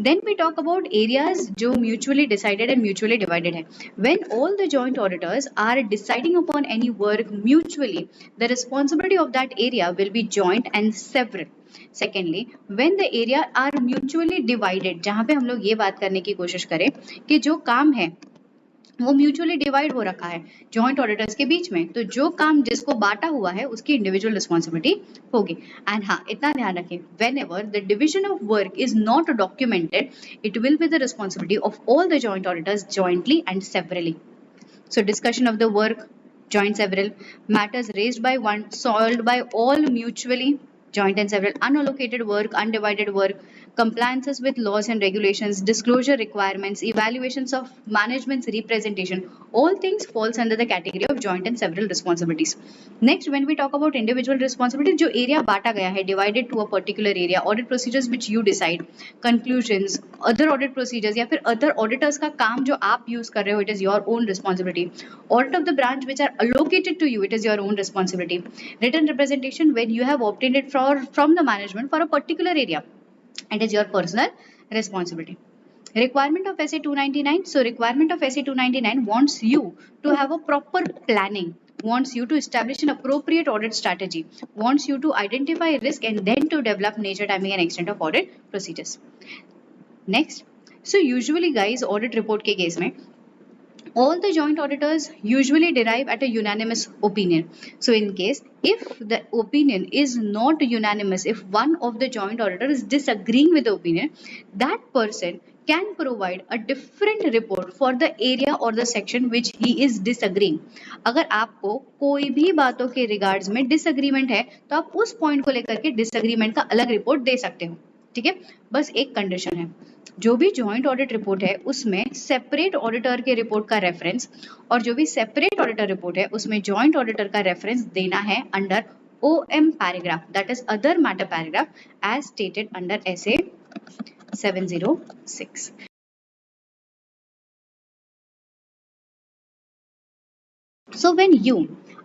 Then we talk about areas जो mutually decided and mutually divided है। When all the joint auditors are deciding upon any work mutually, the responsibility of that area will be joint and several. Secondly, when the area are mutually divided, जहाँ पे हम लोग ये बात करने की कोशिश करें कि जो काम है वो म्यूचुअली डिवाइड हो रखा है जॉइंट ऑडिटर्स के बीच में, तो जो काम जिसको बांटा हुआ है उसकी इंडिविजुअल रिस्पॉन्सिबिलिटी होगी। एंड हाँ, इतना ध्यान रखें, when ever the division of work is not documented, it will be the responsibility of all the joint auditors jointly and severally. So discussion of the work, joint several, matters raised by one solved by all mutually, joint and several, unallocated work, undivided work, compliances with laws and regulations, disclosure requirements, evaluations of management's representation, all things falls under the category of joint and several responsibilities. Next, when we talk about individual responsibility, जो area बांटा गया है, divided to a particular area, audit procedures which you decide, conclusions, other audit procedures या फिर other auditors का काम जो आप use कर रहे हो, it is your own responsibility. Audit of the branch which are allocated to you, it is your own responsibility. Written representation when you have obtained it from the management for a particular area, it is your personal responsibility. Requirement of SA 299. So requirement of SA 299 wants you to have a proper planning, wants you to establish an appropriate audit strategy, wants you to identify risk and then to develop nature, timing and extent of audit procedures. Next, so usually guys, audit report के case में all the joint auditors usually derive at a unanimous opinion. So in case if the opinion is not unanimous, if one of the joint auditor is disagreeing with the opinion, that person can provide a different report for the area or the section which he is disagreeing. अगर आपको कोई भी बातों के रिगार्ड्स में डिसएग्रीमेंट है तो आप उस पॉइंट को लेकर के डिसएग्रीमेंट का अलग रिपोर्ट दे सकते हो, ठीक है. बस एक कंडीशन है, जो भी जॉइंट ऑडिट रिपोर्ट है उसमें सेपरेट ऑडिटर के रिपोर्ट का रेफरेंस और जो भी सेपरेट ऑडिटर रिपोर्ट है उसमें जॉइंट ऑडिटर का रेफरेंस देना है under OM paragraph, that is other matter paragraph as stated under SA 706. So when you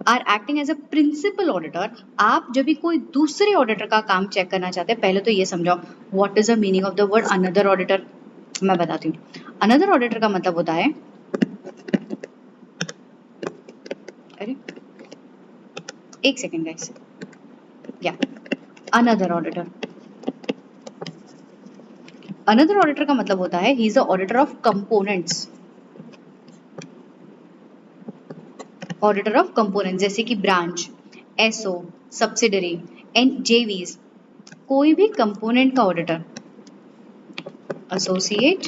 are acting as a principal auditor, आप जब भी कोई दूसरे ऑडिटर का काम चेक करना चाहते हैं, पहले तो ये समझाओ what is the meaning of the word another auditor. मैं बताती हूँ. अनदर ऑडिटर का मतलब होता है, अरे एक सेकेंड गाइस, या अनदर ऑडिटर, अनदर ऑडिटर का मतलब होता है he is the auditor of components, auditor of component जैसे कि branch, SO, subsidiary and JVs, कोई भी कंपोनेंट का auditor, associate,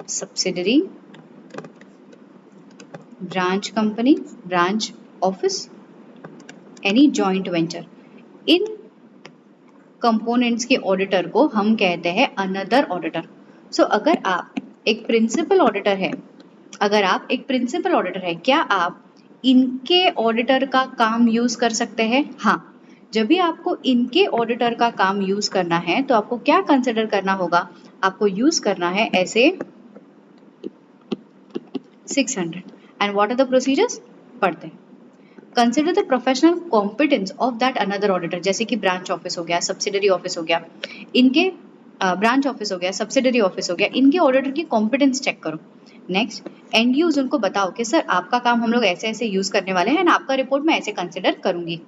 subsidiary, branch company, branch office, any joint venture, इन कंपोनेंट्स के ऑडिटर को हम कहते हैं अनदर ऑडिटर. सो अगर आप एक प्रिंसिपल ऑडिटर है, अगर आप एक प्रिंसिपल ऑडिटर है, क्या आप इनके ऑडिटर का काम यूज कर सकते हैं? हाँ. जब भी आपको इनके ऑडिटर का काम यूज करना है तो आपको क्या कंसिडर करना होगा? आपको यूज करना है ऐसे 600. And what are the procedures? पढ़ते हैं. Consider the professional competence of that another auditor, जैसे कि ब्रांच ऑफिस हो गया, सब्सिडरी ऑफिस हो गया, इनके ब्रांच ऑफिस हो गया, सब्सिडरी ऑफिस हो गया, इनके ऑडिटर की कॉम्पिटेंस चेक करो. नेक्स्ट, एंड यूज उनको बताओ कि सर आपका काम हम लोग ऐसे ऐसे यूज करने वाले हैं एंड आपका रिपोर्ट मैं ऐसे कंसिडर करूंगी.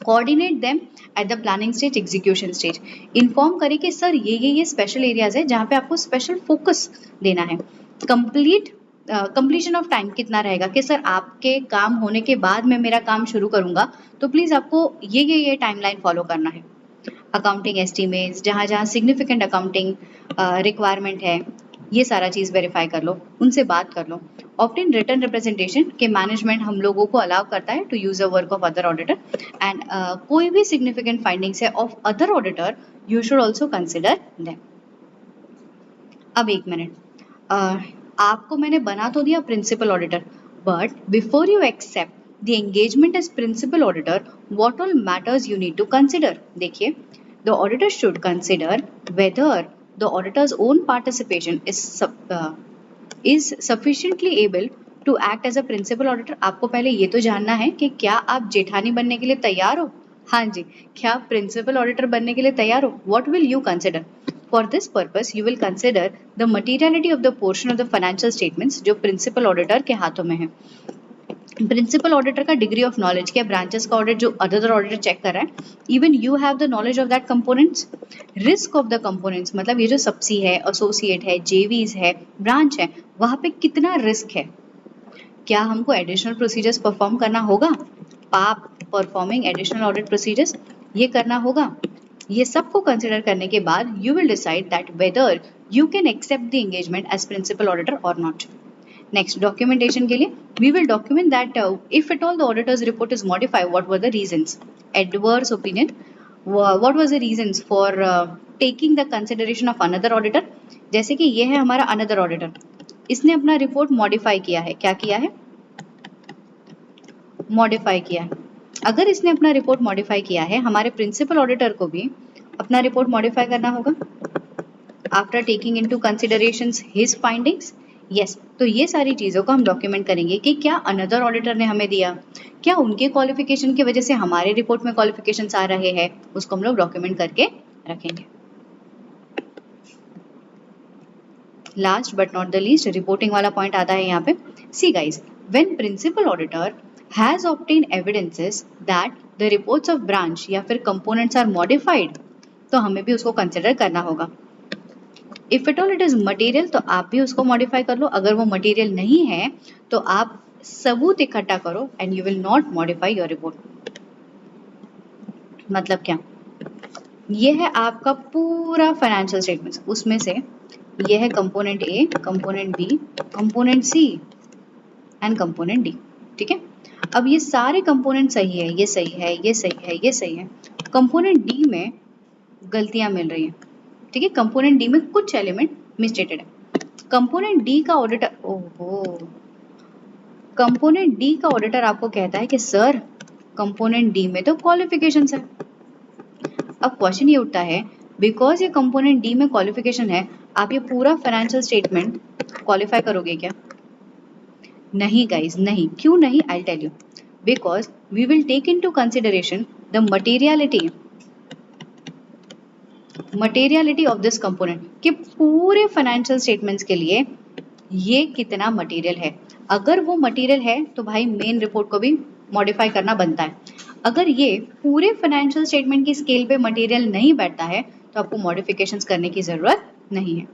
Coordinate them at the planning stage, execution stage. Inform करें कि सर ये स्पेशल एरियाज है जहाँ पे आपको स्पेशल फोकस देना है. कंप्लीशन ऑफ टाइम कितना रहेगा कि सर आपके काम होने के बाद मैं मेरा काम शुरू करूंगा तो प्लीज आपको ये टाइमलाइन फॉलो करना है. अकाउंटिंग एस्टिमेट्स, जहाँ जहाँ सिग्निफिकेंट अकाउंटिंग रिक्वायरमेंट है, ये सारा चीज वेरीफाई कर लो, उनसे बात कर लो. ऑब्टेन रिटन रिप्रेजेंटेशन के मैनेजमेंट हम लोगों को अलाउ करता है to use the work of other auditor and कोई भी सिग्निफिकेंट फाइंडिंग्स है of other auditor you should also consider them. अब एक मिनट, आपको मैंने बना तो दिया principal auditor, but before you accept the engagement as principal auditor what all matters you need to consider. देखिए, the auditor should consider whether the auditor's own participation is sufficiently able to act as a principal auditor. आपको पहले ये तो जानना है कि क्या आप जेठानी बनने के लिए तैयार हो? हाँ जी. क्या आप प्रिंसिपल ऑडिटर बनने के लिए तैयार हो? What will you consider? For this purpose, you will consider the materiality of the portion of the financial statements जो प्रिंसिपल ऑडिटर के हाथों में है. प्रिंसिपल ऑडिटर का डिग्री ऑफ नॉलेज, क्या ब्रांचेस का ऑडिट जो अदर ऑडिटर चेक कर रहा है, even you have the knowledge of that components. Risk of the components मतलब ये जो सब्सी है, एसोसिएट है, JVs है, ब्रांच है, वहां पे कितना रिस्क है, क्या हमको एडिशनल प्रोसीजर्स परफॉर्म करना होगा, पाप परफॉर्मिंग एडिशनल ऑडिट प्रोसीजर्स, ये करना होगा. ये सबको कंसिडर करने के बाद you will decide that whether you can accept the engagement as principal auditor और नॉट. नेक्स्ट डॉक्यूमेंटेशन के लिए we will document that if at all the auditor's report is modified what were the reasons, adverse opinion, what was the reasons for taking the consideration of another auditor. जैसे कि ये है हमारा अनदर ऑडिटर, इसने अपना रिपोर्ट मॉडिफाई किया है, क्या किया है, मॉडिफाई किया है। अगर इसने अपना रिपोर्ट मॉडिफाई किया है, हमारे प्रिंसिपल ऑडिटर को भी अपना रिपोर्ट मॉडिफाई करना होगा after taking into considerations his findings. Yes, तो ये सारी चीज़ों को हम डॉक्यूमेंट करेंगे कि क्या अनदर ऑडिटर ने हमें दिया, क्या उनके क्वालिफिकेशन की वजह से हमारे रिपोर्ट में क्वालिफिकेशंस आ रहे हैं, उसको हम लोग डॉक्यूमेंट करके रखेंगे। Last but not the least reporting वाला पॉइंट आता है यहाँ पे। See guys, when principal auditor has obtain evidences that the reports of branch या फिर कंपोनेंट्स आर मॉडिफाइड, तो हमें भी उसको कंसिडर करना होगा। If at all it is material, तो आप भी उसको मॉडिफाई कर लो। अगर वो मटेरियल नहीं है तो आप सबूत इकट्ठा करो and you will not modify your report. मतलब क्या, ये है आपका पूरा फाइनेंशियल स्टेटमेंट्स, उसमें से ये है component A, component B, component C and component D. ठीक है, अब ये सारे कंपोनेंट सही है, ये सही है, ये सही है, ये सही है। कंपोनेंट डी में गलतियां मिल रही हैं। ठीक है, कंपोनेंट डी में कुछ एलिमेंट मिसस्टेटेड है। कंपोनेंट डी का ऑडिटर, ओहो, कंपोनेंट डी का ऑडिटर आपको कहता है कि सर कंपोनेंट डी में तो क्वालिफिकेशंस है। अब क्वेश्चन ये उठता है, बिकॉज ये कंपोनेंट डी में क्वालिफिकेशन है, आप ये पूरा फाइनेंशियल स्टेटमेंट क्वालिफाई करोगे क्या? नहीं गाइज, नहीं। क्यों नहीं? I tell you, because we will take into consideration the materiality of this component, कि पूरे फाइनेंशियल स्टेटमेंट्स के लिए ये कितना मटेरियल है। अगर वो मटेरियल है तो भाई मेन रिपोर्ट को भी मॉडिफाई करना बनता है। अगर ये पूरे फाइनेंशियल स्टेटमेंट की स्केल पे मटेरियल नहीं बैठता है तो आपको मॉडिफिकेशंस करने की जरूरत नहीं है।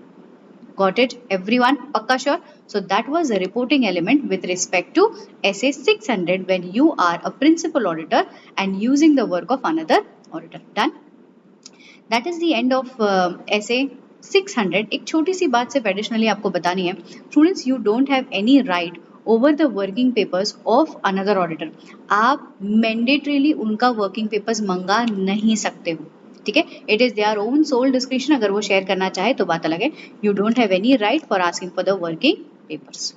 Got it everyone? पक्का sure? So that was a reporting element with respect to SA 600 when you are a principal auditor and using the work of another auditor. Done? That is the end of SA 600. एक छोटी सी बात सिर्फ एडिशनली आपको बतानी है, students, you don't have any right over the working papers of another auditor. आप मैंडेटरीली उनका वर्किंग पेपर्स मंगा नहीं सकते हो। ठीक है, it is their own sole description, अगर वो शेयर करना चाहे तो बात अलग है। You don't have any right for asking for the working papers.